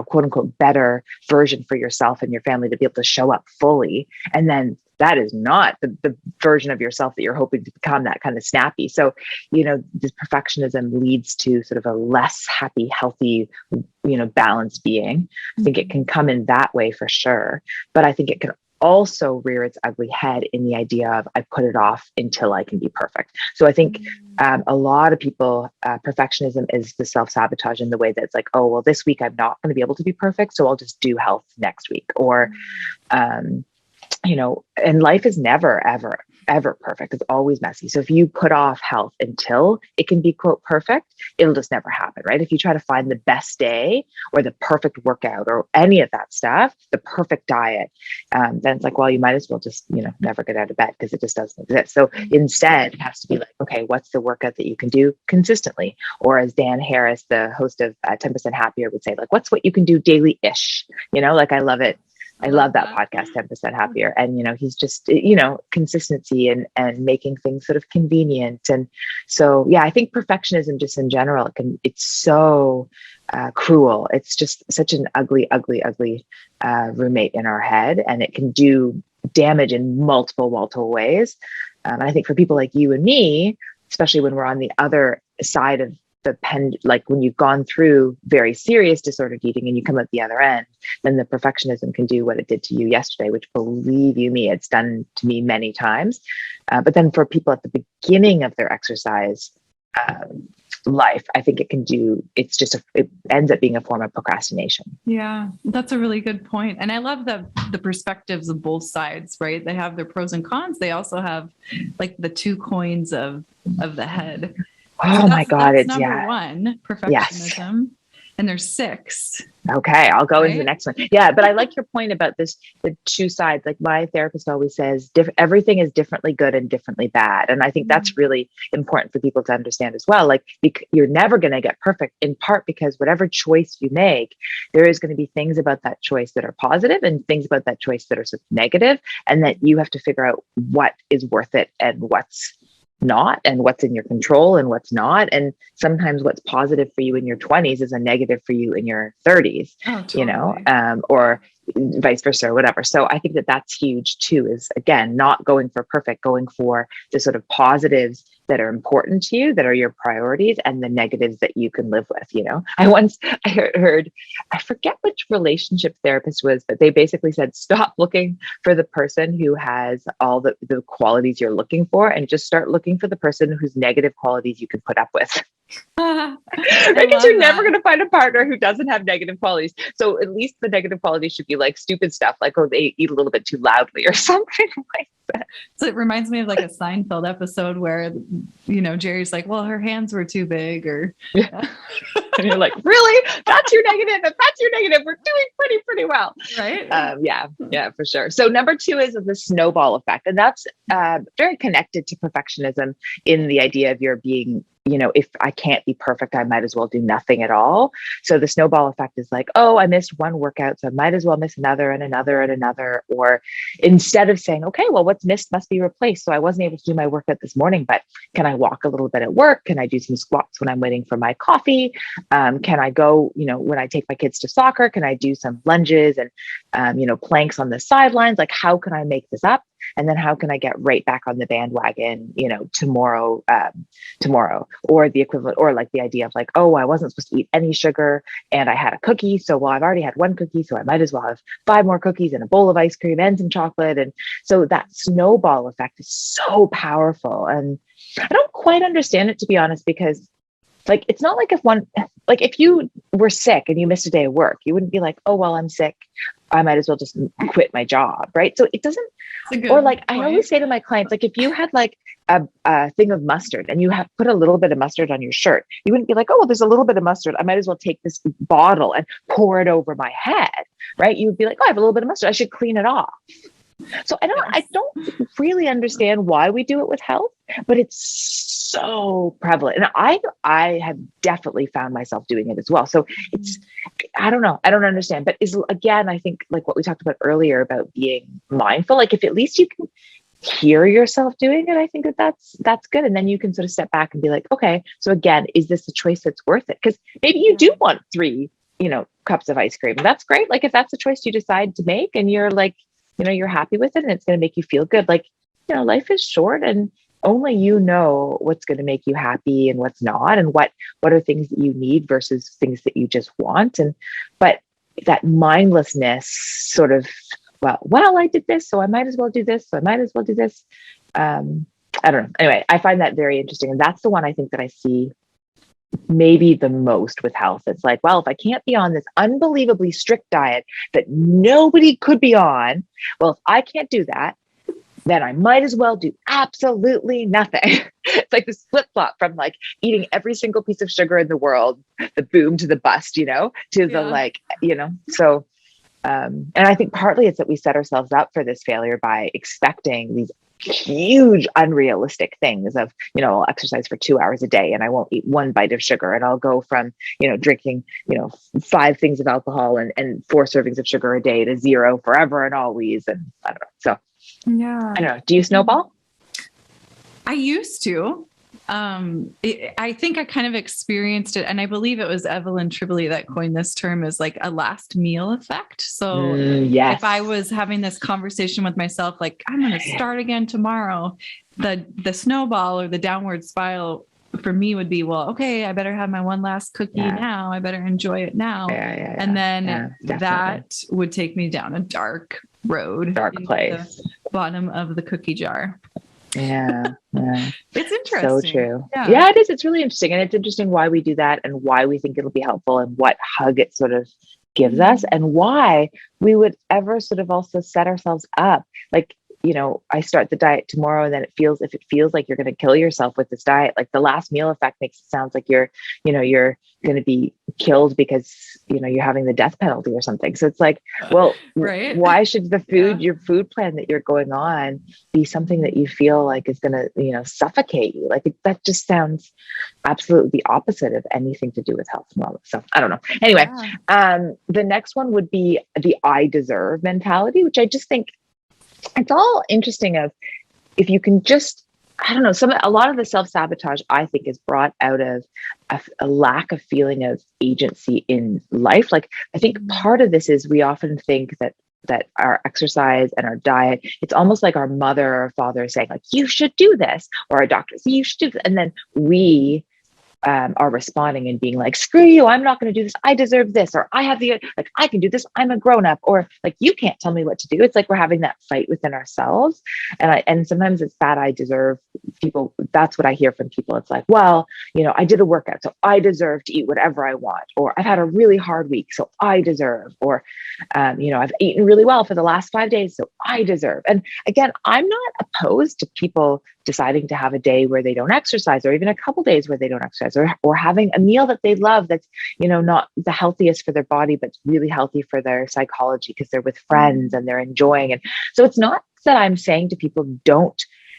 quote unquote, better version for yourself and your family to be able to show up fully, and then that is not the version of yourself that you're hoping to become, that kind of snappy. So, this perfectionism leads to sort of a less happy, healthy, balanced being. I think it can come in that way for sure. But I think it can also rear its ugly head in the idea of I put it off until I can be perfect. So I think a lot of people, perfectionism is the self-sabotage in the way that it's like, oh, well, this week I'm not going to be able to be perfect, so I'll just do health next week. Or, and life is never, ever, ever perfect. It's always messy. So if you put off health until it can be, quote, perfect, it'll just never happen, right? If you try to find the best day or the perfect workout or any of that stuff, the perfect diet, then it's like, well, you might as well just, never get out of bed because it just doesn't exist. So instead, it has to be like, okay, what's the workout that you can do consistently? Or as Dan Harris, the host of 10% Happier would say, like, what's what you can do daily-ish? Like, I love it. I love that podcast, 10% Happier. And, he's just, consistency and making things sort of convenient. And so, yeah, I think perfectionism just in general, it's so cruel. It's just such an ugly, ugly, ugly roommate in our head. And it can do damage in multiple ways. I think for people like you and me, especially when we're on the other side of like when you've gone through very serious disordered eating and you come out the other end, then the perfectionism can do what it did to you yesterday, which, believe you me, it's done to me many times. But then for people at the beginning of their exercise life, I think it ends up being a form of procrastination. Yeah, that's a really good point. And I love the perspectives of both sides, right? They have their pros and cons. They also have like the two coins of the head. Oh my God. That's number one, perfectionism. Yes. And there's 6. Okay, I'll go into the next one. Yeah, but I like your point about the two sides. Like my therapist always says, everything is differently good and differently bad. And I think that's really important for people to understand as well. Like you're never going to get perfect, in part because whatever choice you make, there is going to be things about that choice that are positive and things about that choice that are sort of negative, and that you have to figure out what is worth it and what's not, and what's in your control and what's not. And sometimes what's positive for you in your 20s is a negative for you in your 30s, or vice versa or whatever. So I think that that's huge too, is again, not going for perfect, going for the sort of positives that are important to you, that are your priorities, and the negatives that you can live with. I heard, I forget which relationship therapist was, but they basically said, stop looking for the person who has all the qualities you're looking for, and just start looking for the person whose negative qualities you can put up with. Because you're never going to find a partner who doesn't have negative qualities. So at least the negative qualities should be like stupid stuff, like, oh, they eat a little bit too loudly or something like that. So it reminds me of like a Seinfeld episode where, Jerry's like, well, her hands were too big, or and you're like, really? That's your negative. If that's your negative, we're doing pretty well. Right. Yeah, for sure. So number 2 is the snowball effect. And that's very connected to perfectionism, in the idea of your being, if I can't be perfect, I might as well do nothing at all. So the snowball effect is like, oh, I missed one workout, so I might as well miss another and another and another. Or instead of saying, okay, well, what's missed must be replaced. So I wasn't able to do my workout this morning, but can I walk a little bit at work? Can I do some squats when I'm waiting for my coffee? Can I go, when I take my kids to soccer, can I do some lunges and, planks on the sidelines? Like, how can I make this up? And then how can I get right back on the bandwagon, tomorrow, or the equivalent, or like the idea of like, oh, I wasn't supposed to eat any sugar and I had a cookie. So, well, I've already had one cookie, so I might as well have 5 more cookies and a bowl of ice cream and some chocolate. And so that snowball effect is so powerful. And I don't quite understand it, to be honest, because like, it's not like if you were sick and you missed a day of work, you wouldn't be like, oh, well, I'm sick, I might as well just quit my job. Right. So it doesn't, or like, point. I always say to my clients, like, if you had like a thing of mustard and you have put a little bit of mustard on your shirt, you wouldn't be like, oh, well, there's a little bit of mustard, I might as well take this bottle and pour it over my head. Right. You would be like, oh, I have a little bit of mustard, I should clean it off. So I don't really understand why we do it with health, but it's so prevalent. And I have definitely found myself doing it as well. So it's, I don't know. I don't understand, but again, I think like what we talked about earlier about being mindful, like if at least you can hear yourself doing it, I think that's good. And then you can sort of step back and be like, okay, so again, is this a choice that's worth it? Because maybe you do want 3, cups of ice cream. That's great. Like if that's a choice you decide to make and you're like, you're happy with it and it's going to make you feel good. Like, life is short and only you know what's going to make you happy and what's not, and what are things that you need versus things that you just want. But that mindlessness sort of, well, I did this, so I might as well do this. So I might as well do this. I don't know. Anyway, I find that very interesting. And that's the one I think that I see maybe the most with health. It's like, well, if I can't be on this unbelievably strict diet that nobody could be on, well, if I can't do that, then I might as well do absolutely nothing. It's like this flip-flop from like eating every single piece of sugar in the world, the boom to the bust, to the like, so, and I think partly it's that we set ourselves up for this failure by expecting these huge unrealistic things of, I'll exercise for 2 hours a day and I won't eat one bite of sugar, and I'll go from, drinking, 5 things of alcohol and 4 servings of sugar a day to 0 forever and always. And I don't know. So yeah, I don't know. Do you snowball? I used to. I think I kind of experienced it, and I believe it was Evelyn Tribole that coined this term as like a last meal effect. So yes. if I was having this conversation with myself, like I'm going to start again tomorrow, the snowball or the downward spiral for me would be, well, okay, I better have my one last cookie now. I better enjoy it now. And then that would take me down a dark road, dark place, the bottom of the cookie jar. Yeah. It's interesting. So true. Yeah, it is. It's really interesting. And it's interesting why we do that and why we think it'll be helpful and what hug it sort of gives us and why we would ever sort of also set ourselves up. Like, I start the diet tomorrow, and then if it feels like you're going to kill yourself with this diet, like the last meal effect makes it sound like you're going to be killed because, you're having the death penalty or something. So it's like, well, why should your food plan that you're going on be something that you feel like is going to, suffocate you? Like that just sounds absolutely the opposite of anything to do with health and wellness. So I don't know. Anyway, the next one would be the I deserve mentality, which I just think it's all interesting of if you can just, I don't know, a lot of the self-sabotage I think is brought out of a lack of feeling of agency in life. Like I think part of this is we often think that our exercise and our diet, it's almost like our mother or father saying like, you should do this, or our doctor saying you should do this. And then we are responding and being like, screw you, I'm not going to do this. I deserve this. Or I can do this. I'm a grown up. Or like, you can't tell me what to do. It's like we're having that fight within ourselves. And sometimes it's that I deserve people. That's what I hear from people. It's like, well, I did a workout, so I deserve to eat whatever I want. Or I've had a really hard week, so I deserve. Or, I've eaten really well for the last 5 days, so I deserve. And again, I'm not opposed to people deciding to have a day where they don't exercise, or even a couple days where they don't exercise, or having a meal that they love that's, not the healthiest for their body, but really healthy for their psychology because they're with friends and they're enjoying it. So it's not that I'm saying to people,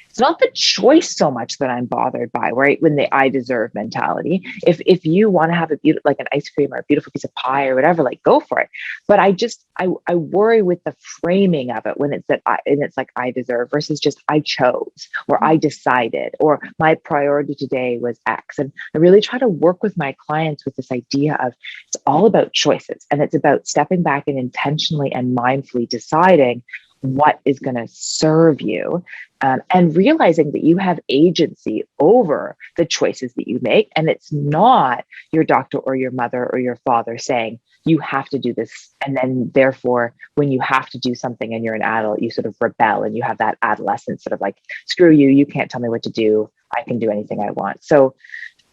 it's not the choice so much that I'm bothered by, right? When the I deserve mentality, if you want to have a beautiful, like an ice cream or a beautiful piece of pie or whatever, like go for it. But I worry with the framing of it when it's it's like I deserve versus just I chose or I decided or my priority today was X. And I really try to work with my clients with this idea of it's all about choices, and it's about stepping back and intentionally and mindfully deciding what is going to serve you, and realizing that you have agency over the choices that you make. And it's not your doctor or your mother or your father saying, you have to do this. And then therefore, when you have to do something and you're an adult, you sort of rebel and you have that adolescent sort of like, screw you, you can't tell me what to do. I can do anything I want. So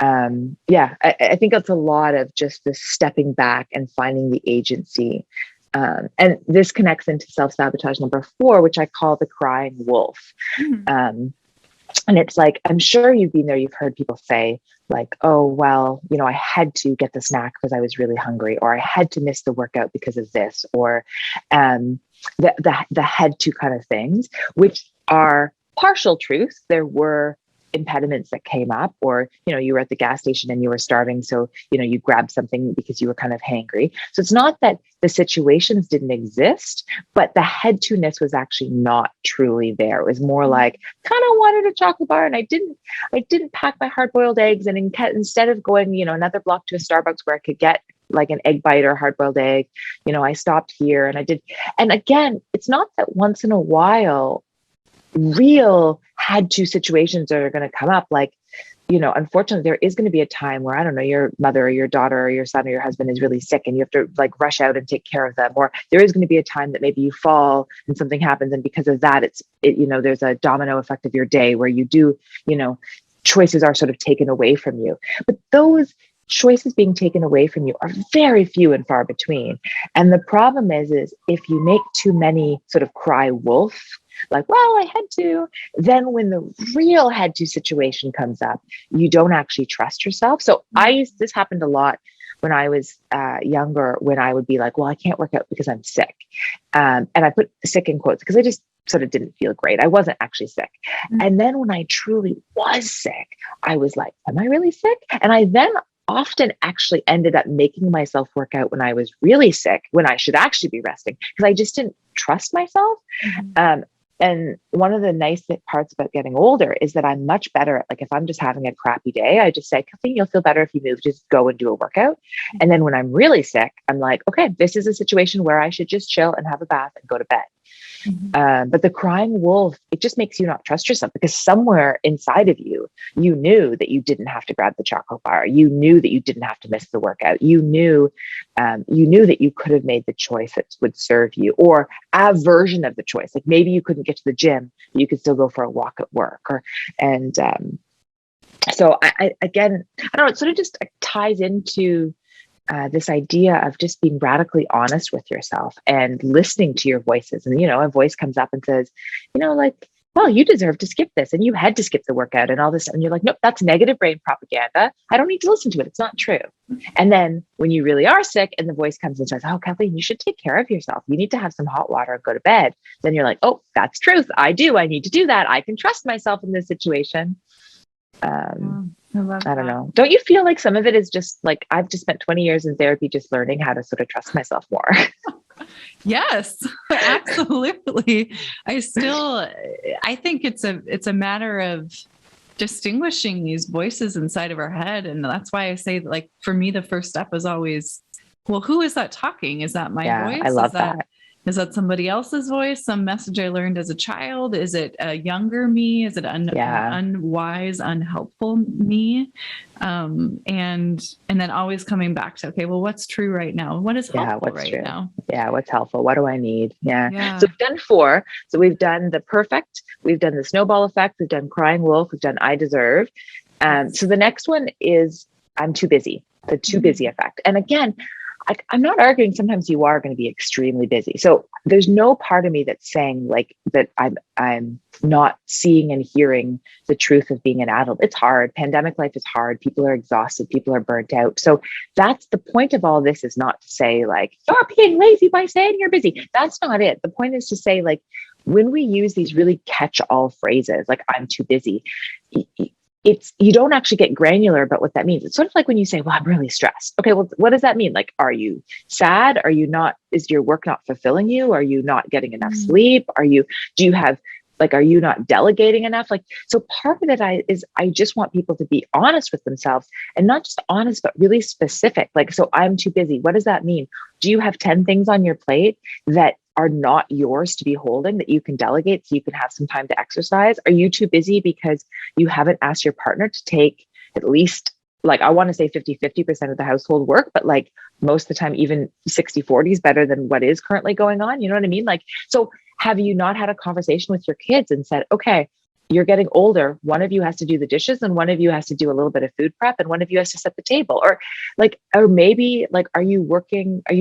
I think it's a lot of just the stepping back and finding the agency. And this connects into self-sabotage number 4, which I call the crying wolf. And it's like, I'm sure you've been there. You've heard people say like, oh, well, I had to get the snack because I was really hungry, or I had to miss the workout because of this, or the had to kind of things, which are partial truths. There were impediments that came up, or you were at the gas station and you were starving, so you grabbed something because you were kind of hangry. So it's not that the situations didn't exist, but the head to ness was actually not truly there. It was more like, kind of wanted a chocolate bar, and I didn't pack my hard-boiled eggs, and instead of going another block to a Starbucks where I could get like an egg bite or a hard-boiled egg, I stopped here and I did. And again, it's not that once in a while real had to situations that are going to come up. Like, unfortunately, there is going to be a time where, I don't know, your mother or your daughter or your son or your husband is really sick and you have to like rush out and take care of them. Or there is going to be a time that maybe you fall and something happens. And because of that, there's a domino effect of your day where you do, choices are sort of taken away from you. But those choices being taken away from you are very few and far between. And the problem is if you make too many sort of cry wolf, like, well, I had to, then when the real had to situation comes up, you don't actually trust yourself. So this happened a lot when I was younger, when I would be like, well, I can't work out because I'm sick. And I put sick in quotes because I just sort of didn't feel great. I wasn't actually sick. And then when I truly was sick, I was like, am I really sick? And I then often actually ended up making myself work out when I was really sick, when I should actually be resting, because I just didn't trust myself. And one of the nice parts about getting older is that I'm much better at, like, if I'm just having a crappy day, I just say, Kathleen, you'll feel better if you move, just go and do a workout. And then when I'm really sick, I'm like, okay, this is a situation where I should just chill and have a bath and go to bed. But the crying wolf, it just makes you not trust yourself, because somewhere inside of you, you knew that you didn't have to grab the chocolate bar. You knew that you didn't have to miss the workout. You knew that you could have made the choice that would serve you, or a version of the choice. Like maybe you couldn't get to the gym, but you could still go for a walk at work. So I again, I don't know, it sort of just ties into this idea of just being radically honest with yourself and listening to your voices. And, a voice comes up and says, like, well, you deserve to skip this and you had to skip the workout and all this. And you're like, nope, that's negative brain propaganda. I don't need to listen to it. It's not true. And then when you really are sick and the voice comes and says, oh, Kathleen, you should take care of yourself. You need to have some hot water and go to bed. Then you're like, oh, that's truth. I do. I need to do that. I can trust myself in this situation. I don't know. Don't you feel like some of it is just like, I've just spent 20 years in therapy just learning how to sort of trust myself more? Yes, absolutely. I think it's a matter of distinguishing these voices inside of our head. And that's why I say, like, for me, the first step is always, well, who is that talking? Is that my voice? I love that. Is that somebody else's voice? Some message I learned as a child? Is it a younger me? Is it an unwise, unhelpful me? And then always coming back to, okay, well, what's true right now? What is helpful now? Yeah. What's helpful? What do I need? Yeah. So we've done 4. So we've done the perfect, we've done the snowball effect, we've done crying wolf, we've done I deserve. So the next one is I'm too busy, the too busy effect. And again, I'm not arguing. Sometimes you are going to be extremely busy. So there's no part of me that's saying like that I'm not seeing and hearing the truth of being an adult. It's hard. Pandemic life is hard. People are exhausted. People are burnt out. So that's the point of all this, is not to say like, you're being lazy by saying you're busy. That's not it. The point is to say, like, when we use these really catch-all phrases, like I'm too busy, you don't actually get granular about what that means. It's sort of like when you say, well, I'm really stressed. Okay, well, what does that mean? Like, are you sad? Is your work not fulfilling you? Are you not getting enough sleep? Are you not delegating enough? Like, so part of it is I just want people to be honest with themselves, and not just honest, but really specific. Like, so I'm too busy. What does that mean? Do you have 10 things on your plate that are not yours to be holding, that you can delegate so you can have some time to exercise? Are you too busy because you haven't asked your partner to take at least, like, I want to say 50% of the household work, but like most of the time, even 60-40 is better than what is currently going on. You know what I mean? Like, so have you not had a conversation with your kids and said, okay, you're getting older. One of you has to do the dishes and one of you has to do a little bit of food prep and one of you has to set the table, or maybe like, are you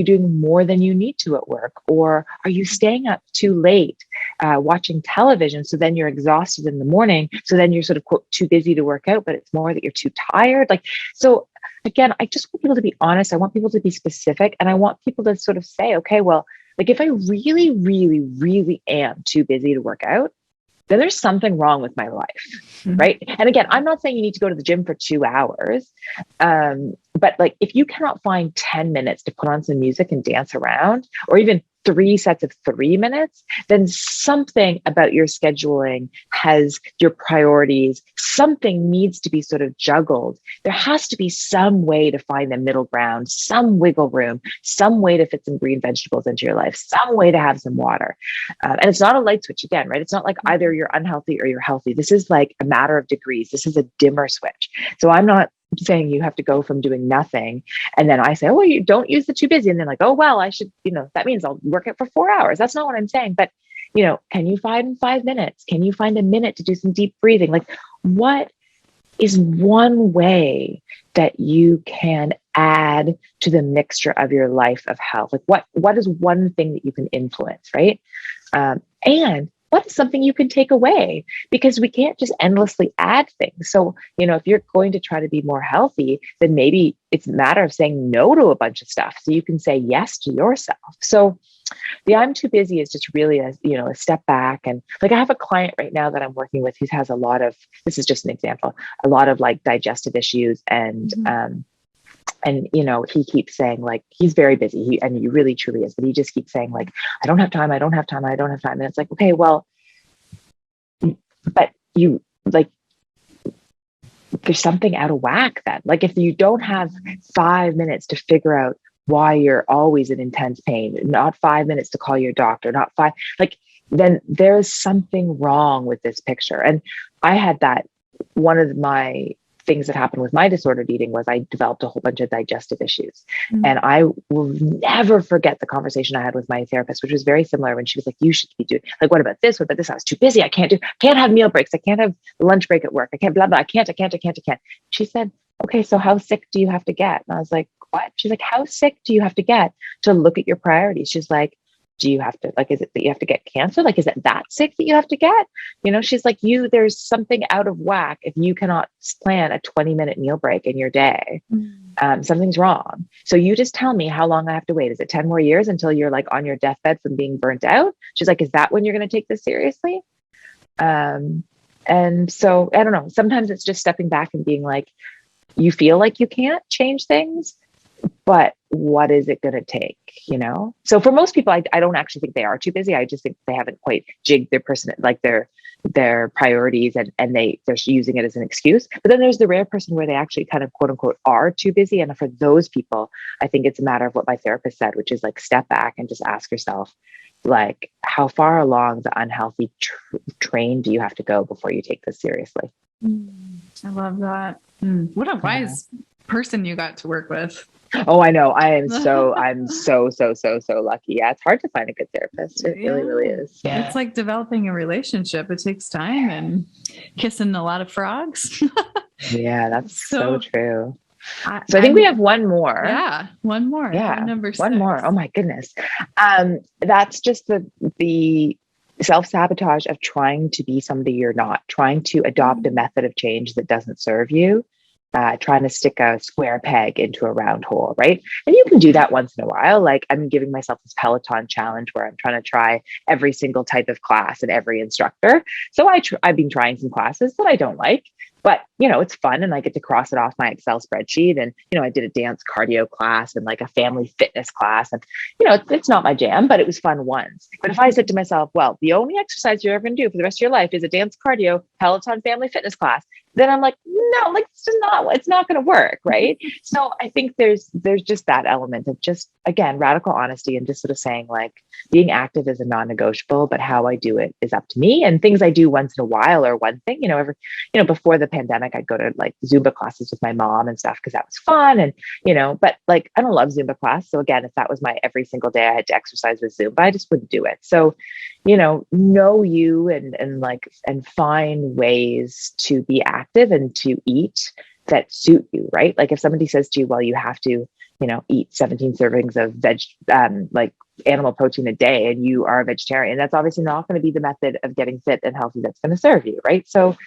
doing more than you need to at work? Or are you staying up too late, watching television? So then you're exhausted in the morning. So then you're sort of, quote, too busy to work out, but it's more that you're too tired. Like, so again, I just want people to be honest. I want people to be specific. And I want people to sort of say, okay, well, like if I really, really, really am too busy to work out, then there's something wrong with my life, right? And again, I'm not saying you need to go to the gym for 2 hours, but like if you cannot find 10 minutes to put on some music and dance around, or even 3 sets of 3 minutes, then something about your scheduling has your priorities. Something needs to be sort of juggled. There has to be some way to find the middle ground, some wiggle room, some way to fit some green vegetables into your life, some way to have some water. And it's not a light switch again, right? It's not like either you're unhealthy or you're healthy. This is like a matter of degrees. This is a dimmer switch. So I'm not saying you have to go from doing nothing. And then I say, oh, well, you don't use the too busy. And then like, oh, well, I should, that means I'll work it for 4 hours. That's not what I'm saying. But, can you find 5 minutes? Can you find a minute to do some deep breathing? Like, what is one way that you can add to the mixture of your life of health? Like what is one thing that you can influence, right? And what is something you can take away? Because we can't just endlessly add things. So, if you're going to try to be more healthy, then maybe it's a matter of saying no to a bunch of stuff so you can say yes to yourself. So the I'm too busy is just really a step back. And like, I have a client right now that I'm working with who has this is just an example, a lot of like digestive issues. And, he keeps saying like, he's very busy. And he really truly is, but he just keeps saying like, I don't have time. I don't have time. I don't have time. And it's like, okay, well, but you like, there's something out of whack then. Like if you don't have 5 minutes to figure out why you're always in intense pain, not 5 minutes to call your doctor, not five, like, then there's something wrong with this picture. And I had that, one of my things that happened with my disordered eating was I developed a whole bunch of digestive issues. And I will never forget the conversation I had with my therapist, which was very similar when she was like, you should be doing like, what about this? What about this? I was too busy. I can't have meal breaks. I can't have lunch break at work. I can't, blah, blah. I can't. She said, okay, so how sick do you have to get? And I was like, what? She's like, how sick do you have to get to look at your priorities? She's like, do you have to, like, is it that you have to get cancer? Like, is it that sick that you have to get? She's like, there's something out of whack if you cannot plan a 20-minute meal break in your day. Something's wrong. So you just tell me how long I have to wait. Is it 10 more years until you're like on your deathbed from being burnt out? She's like, is that when you're going to take this seriously? And so I don't know. Sometimes it's just stepping back and being like, you feel like you can't change things, but what is it going to take? So for most people, I don't actually think they are too busy. I just think they haven't quite jigged their person, like their priorities, and they're using it as an excuse. But then there's the rare person where they actually kind of quote unquote are too busy. And for those people, I think it's a matter of what my therapist said, which is like, step back and just ask yourself, like, how far along the unhealthy train do you have to go before you take this seriously? I love that. What a wise person you got to work with. Oh, I know. I'm so lucky. Yeah. It's hard to find a good therapist. It really, really is. Yeah. It's like developing a relationship. It takes time and kissing a lot of frogs. Yeah, that's so true. I think we have one more. Yeah. One more. Yeah. Number 6. One more. Oh my goodness. That's just the self-sabotage of trying to be somebody you're not, trying to adopt a method of change that doesn't serve you. Trying to stick a square peg into a round hole, right? And you can do that once in a while. Like, I'm giving myself this Peloton challenge where I'm trying to try every single type of class and every instructor. So I've been trying some classes that I don't like, but it's fun, and I get to cross it off my Excel spreadsheet. And I did a dance cardio class and like a family fitness class, and it's not my jam, but it was fun once. But if I said to myself, well, the only exercise you're ever going to do for the rest of your life is a dance cardio Peloton family fitness class, then I'm like, no, like it's not going to work. Right. So I think there's just that element of just, again, radical honesty, and just sort of saying like, being active is a non-negotiable, but how I do it is up to me. And things I do once in a while or one thing, before the pandemic, I'd go to like Zumba classes with my mom and stuff, because that was fun. And, but like, I don't love Zumba class. So again, if that was my every single day I had to exercise with Zumba, I just wouldn't do it. So, know you and find ways to be active and to eat that suit you, right? Like if somebody says to you, well, you have to, eat 17 servings of like animal protein a day, and you are a vegetarian, that's obviously not going to be the method of getting fit and healthy that's going to serve you, right? So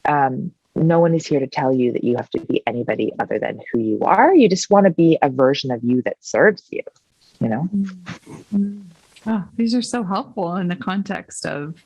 no one is here to tell you that you have to be anybody other than who you are. You just want to be a version of you that serves you, Oh, these are so helpful in the context of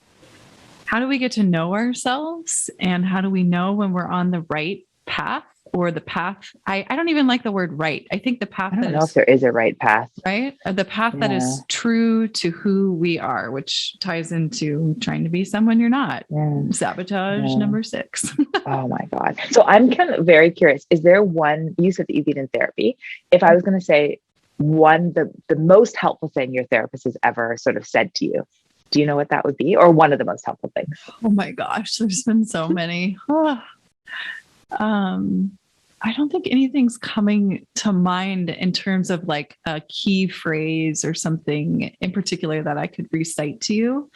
how do we get to know ourselves, and how do we know when we're on the right path, or the path. I don't even like the word right. I think the path. I don't know if there is a right path. Right. The path that is true to who we are, which ties into trying to be someone you're not. Sabotage number 6. Oh my God. So I'm kind of very curious. Is there one, you said that you've been in therapy. If I was going to say the most helpful thing your therapist has ever sort of said to you, do you know what that would be? Or one of the most helpful things? Oh my gosh. There's been so many. I don't think anything's coming to mind in terms of like a key phrase or something in particular that I could recite to you,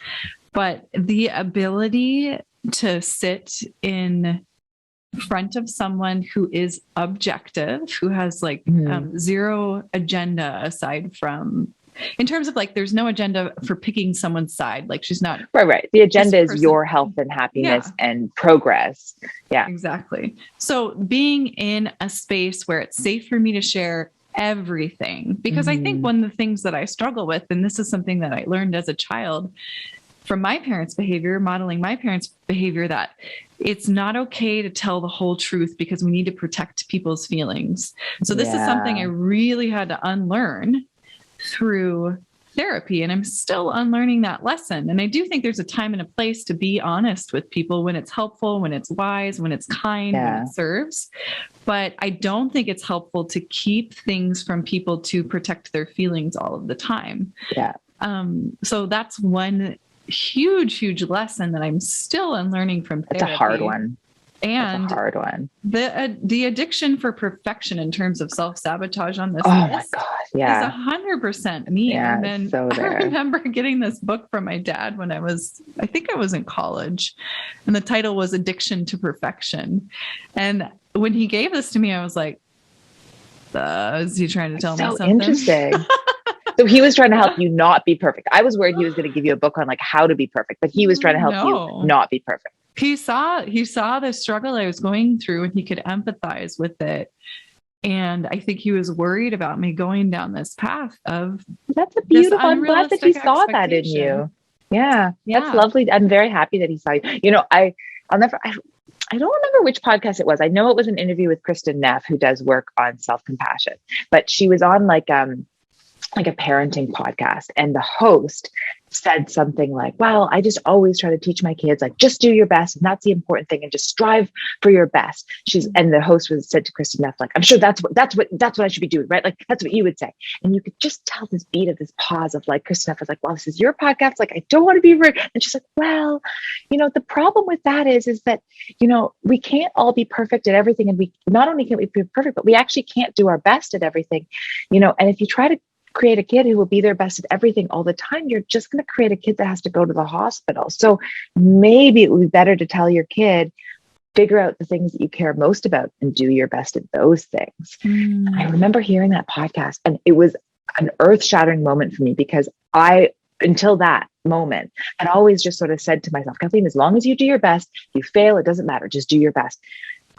but the ability to sit in front of someone who is objective, who has like zero agenda aside from in terms of like, there's no agenda for picking someone's side. Like she's not right. The agenda is your health and happiness and progress. Yeah, exactly. So being in a space where it's safe for me to share everything, because I think one of the things that I struggle with, and this is something that I learned as a child from my parents' behavior, modeling my parents' behavior, that it's not okay to tell the whole truth because we need to protect people's feelings. So this is something I really had to unlearn through therapy. And I'm still unlearning that lesson. And I do think there's a time and a place to be honest with people when it's helpful, when it's wise, when it's kind, when it serves. But I don't think it's helpful to keep things from people to protect their feelings all of the time. Yeah. So that's one huge lesson that I'm still unlearning from therapy. It's a hard one. And it's a hard one. The addiction for perfection in terms of self-sabotage on this list is 100% me. Yeah, and then so I remember getting this book from my dad when I think I was in college, and the title was Addiction to Perfection. And when he gave this to me, I was like, is he trying to tell me something? Interesting. So he was trying to help you not be perfect. I was worried he was going to give you a book on like how to be perfect, but he was trying to help you not be perfect. He saw the struggle I was going through, and he could empathize with it. And I think he was worried about me going down this path of that's a beautiful. I'm glad that he saw that in you. Yeah, that's lovely. I'm very happy that he saw you. You know, I don't remember which podcast it was. I know it was an interview with Kristen Neff, who does work on self-compassion, but she was on like a parenting podcast, and the host said something like, well, I just always try to teach my kids, like, just do your best. And that's the important thing. And just strive for your best. And the host said to Kristen Neff, like, I'm sure that's what I should be doing. Right. Like, that's what you would say. And you could just tell this beat of this pause of like, Kristen Neff was like, well, this is your podcast. Like, I don't want to be rude. And she's like, well, you know, the problem with that is that, you know, we can't all be perfect at everything. And we not only can't we be perfect, but we actually can't do our best at everything, you know, and if you try to create a kid who will be their best at everything all the time, you're just going to create a kid that has to go to the hospital. So maybe it would be better to tell your kid, figure out the things that you care most about and do your best at those things. I remember hearing that podcast, and it was an earth-shattering moment for me, because until that moment, had always just sort of said to myself, Kathleen, as long as you do your best, you fail, it doesn't matter, just do your best.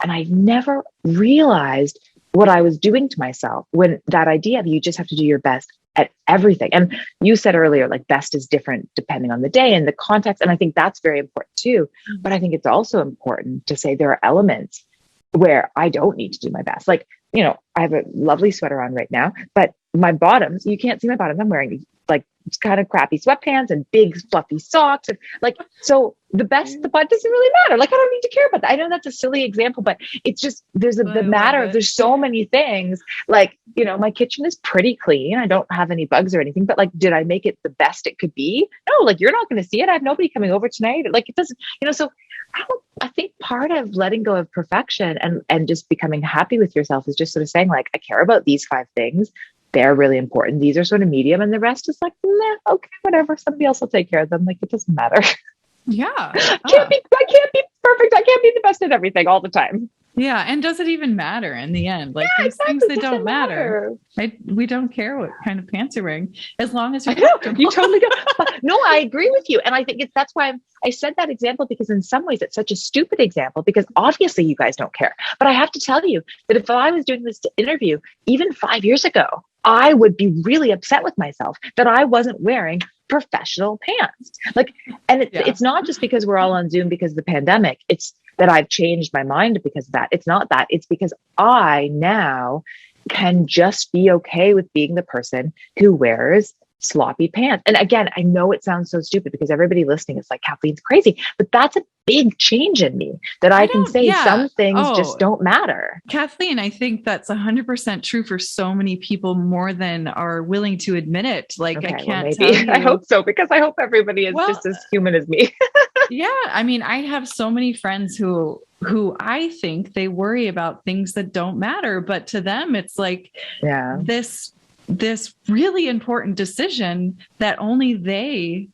And I never realized what I was doing to myself when that idea of you just have to do your best at everything. And you said earlier, like, best is different depending on the day and the context. And I think that's very important too. But I think it's also important to say there are elements where I don't need to do my best. Like, you know, I have a lovely sweater on right now, but my bottoms, you can't see my bottoms. I'm wearing like kind of crappy sweatpants and big fluffy socks. And like, so the butt doesn't really matter. Like, I don't need to care about that. I know that's a silly example, but it's just, there's the matter of, there's so many things. Like, you know, my kitchen is pretty clean. I don't have any bugs or anything, but like, did I make it the best it could be? No, like, you're not going to see it. I have nobody coming over tonight. Like, it doesn't, you know, so I think part of letting go of perfection and just becoming happy with yourself is just sort of saying, like, I care about these 5 things. They're really important. These are sort of medium, and the rest is like, nah, okay, whatever. Somebody else will take care of them. Like, it doesn't matter. Yeah. I can't be perfect. I can't be the best at everything all the time. Yeah. And does it even matter in the end? Like, these things that don't matter. We don't care what kind of pants you're wearing, as long as you're comfortable. You totally don't. No, I agree with you. And I think that's why I said that example, because in some ways it's such a stupid example, because obviously you guys don't care. But I have to tell you that if I was doing this interview even 5 years ago, I would be really upset with myself that I wasn't wearing professional pants. Like, and it's not just because we're all on Zoom because of the pandemic. It's that I've changed my mind because of that. It's not that. It's because I now can just be okay with being the person who wears sloppy pants. And again, I know it sounds so stupid because everybody listening is like, Kathleen's crazy, but that's a big change in me, that I can say some things just don't matter. Kathleen, I think that's 100% true for so many people, more than are willing to admit it. Like, okay, I can't tell you. I hope so, because I hope everybody is just as human as me. Yeah. I mean, I have so many friends who I think they worry about things that don't matter, but to them, it's like this really important decision that only they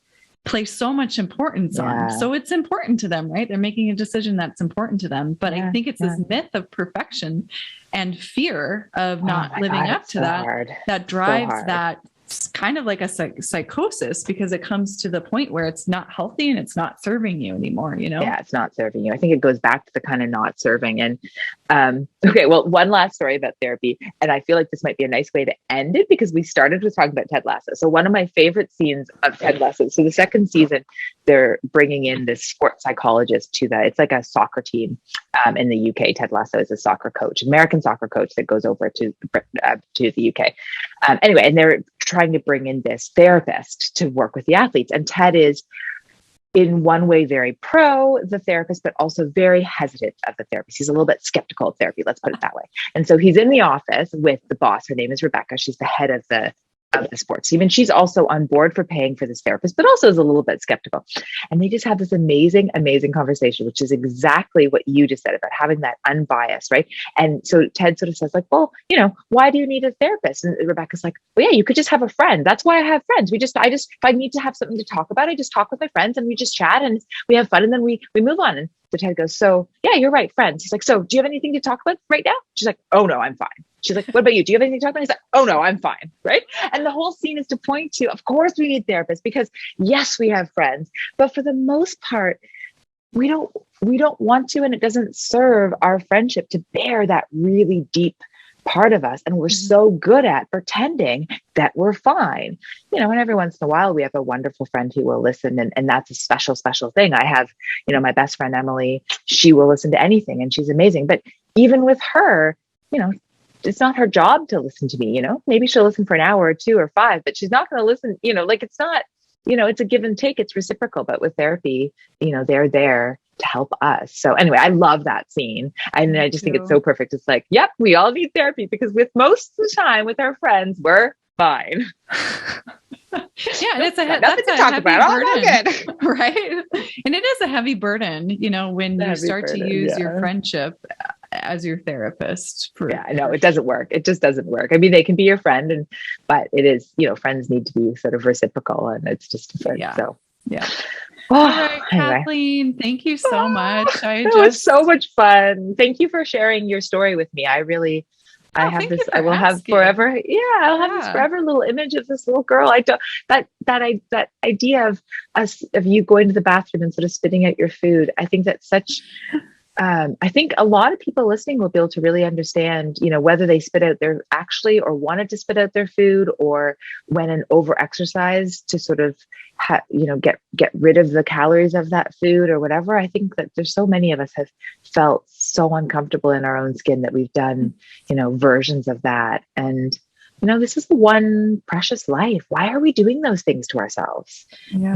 place so much importance on. So it's important to them, right? They're making a decision that's important to them. But I think it's this myth of perfection and fear of not living up to that drives that kind of like a psychosis, because it comes to the point where it's not healthy and it's not serving you anymore, you know? Yeah, it's not serving you. I think it goes back to the kind of not serving. And okay, well, one last story about therapy. And I feel like this might be a nice way to end it, because we started with talking about Ted Lasso. So one of my favorite scenes of Ted Lasso. So the second season, they're bringing in this sports psychologist it's like a soccer team in the UK. Ted Lasso is a soccer coach, American soccer coach that goes over to the UK. Anyway, and they're trying to bring in this therapist to work with the athletes. And Ted is in one way very pro the therapist, but also very hesitant of the therapist. He's a little bit skeptical of therapy, let's put it that way. And so he's in the office with the boss. Her name is Rebecca. She's the head of the sports team. And she's also on board for paying for this therapist, but also is a little bit skeptical. And they just have this amazing, amazing conversation, which is exactly what you just said about having that unbiased, right? And so Ted sort of says like, well, why do you need a therapist? And Rebecca's like, well, yeah, you could just have a friend. That's why I have friends. If I need to have something to talk about, I just talk with my friends and we just chat and we have fun and then we move on. And so Ted goes, so yeah, you're right, friends. He's like, so do you have anything to talk about right now? She's like, oh no, I'm fine. She's like, what about you? Do you have anything to talk about? He's like, oh no, I'm fine. Right. And the whole scene is to point to, of course we need therapists, because yes, we have friends, but for the most part, we don't want to, and it doesn't serve our friendship to bear that really deep part of us. And we're so good at pretending that we're fine, and every once in a while we have a wonderful friend who will listen. And that's a special, special thing. I have, my best friend, Emily, she will listen to anything and she's amazing. But even with her, it's not her job to listen to me, maybe she'll listen for an hour or 2 or 5, but she's not going to listen, it's not, it's a give and take, it's reciprocal. But with therapy, they're there to help us. So anyway, I love that scene. And I just think it's so perfect. It's like, yep, we all need therapy, because with most of the time with our friends, we're fine. Yeah, and it's nothing to talk about. All good. Right? And it is a heavy burden, when you start to use your friendship as your therapist. No, it doesn't work. It just doesn't work. I mean, they can be your friend, but it is, friends need to be sort of reciprocal, and it's just different. Yeah. So yeah. Oh, All right, anyway. Kathleen, thank you so much. It was so much fun. Thank you for sharing your story with me. I have this, I will have forever. Yeah, I'll have this forever little image of this little girl. That idea of you going to the bathroom and sort of spitting out your food. I think that's such, I think a lot of people listening will be able to really understand, whether they spit out their actually or wanted to spit out their food, or when an over exercise to sort of, get rid of the calories of that food or whatever. I think that there's so many of us have felt so uncomfortable in our own skin that we've done, versions of that. And, this is the one precious life. Why are we doing those things to ourselves? Yeah.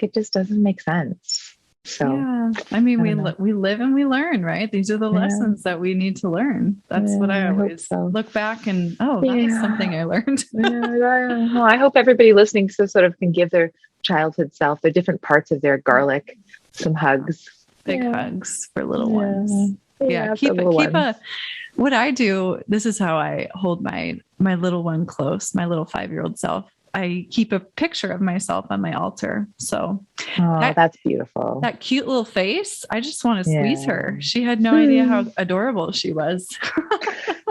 It just doesn't make sense. So yeah, I mean, we live and we learn, right? These are the lessons that we need to learn. That's what I always look back and, that was something I learned. Well, I hope everybody listening sort of can give their childhood self, the different parts of their garlic, some hugs. Big hugs for little ones. Yeah, keep what I do. This is how I hold my little one close, my little 5-year-old self. I keep a picture of myself on my altar. So that's beautiful. That cute little face. I just want to squeeze her. She had no idea how adorable she was.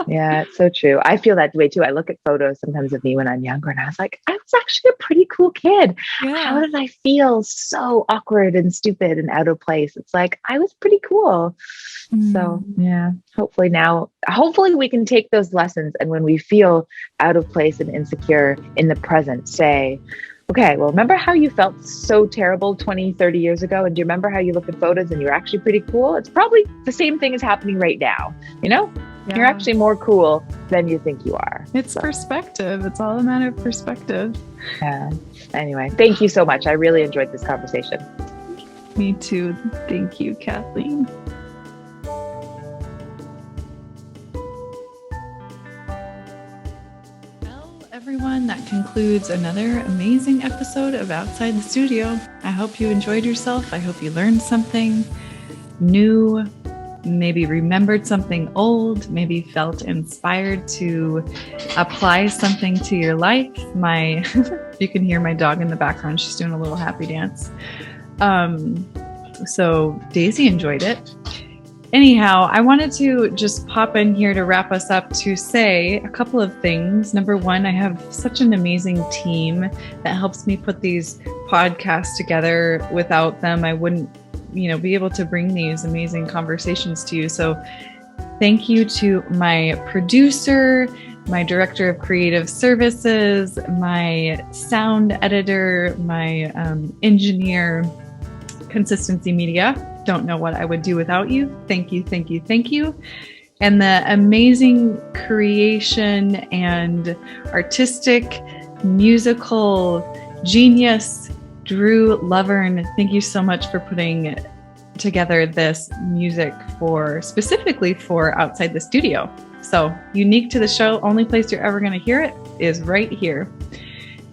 Yeah, it's so true. I feel that way too. I look at photos sometimes of me when I'm younger and I was like, I was actually a pretty cool kid. Yeah. How did I feel so awkward and stupid and out of place? It's like, I was pretty cool. So yeah, hopefully we can take those lessons. And when we feel out of place and insecure in the present, say, okay, well, remember how you felt so terrible 20, 30 years ago? And do you remember how you look at photos and you're actually pretty cool? It's probably the same thing is happening right now. Yeah. You're actually more cool than you think you are. It's perspective. It's all a matter of perspective. Yeah. Anyway, thank you so much. I really enjoyed this conversation. Me too. Thank you, Kathleen. Everyone, that concludes another amazing episode of Outside the Studio. I hope you enjoyed yourself. I hope you learned something new, maybe remembered something old, maybe felt inspired to apply something to your life. You can hear my dog in the background. She's doing a little happy dance. So Daisy enjoyed it. Anyhow, I wanted to just pop in here to wrap us up to say a couple of things. Number one, I have such an amazing team that helps me put these podcasts together. Without them, I wouldn't, be able to bring these amazing conversations to you. So thank you to my producer, my director of creative services, my sound editor, my engineer, Consistency Media. Don't know what I would do without you. Thank you, thank you, thank you. And the amazing creation and artistic musical genius, Drew Lovern. Thank you so much for putting together this music specifically for outside the studio. So unique to the show, only place you're ever going to hear it is right here.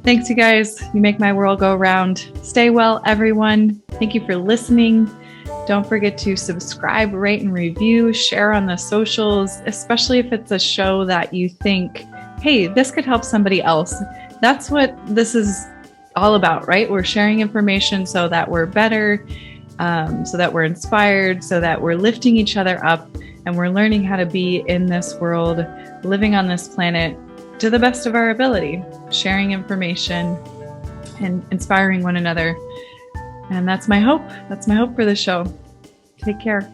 Thanks, you guys. You make my world go round. Stay well, everyone. Thank you for listening. Don't forget to subscribe, rate, and review, share on the socials, especially if it's a show that you think, hey, this could help somebody else. That's what this is all about, right? We're sharing information so that we're better, so that we're inspired, so that we're lifting each other up, and we're learning how to be in this world, living on this planet to the best of our ability, sharing information and inspiring one another. And that's my hope. That's my hope for the show. Take care.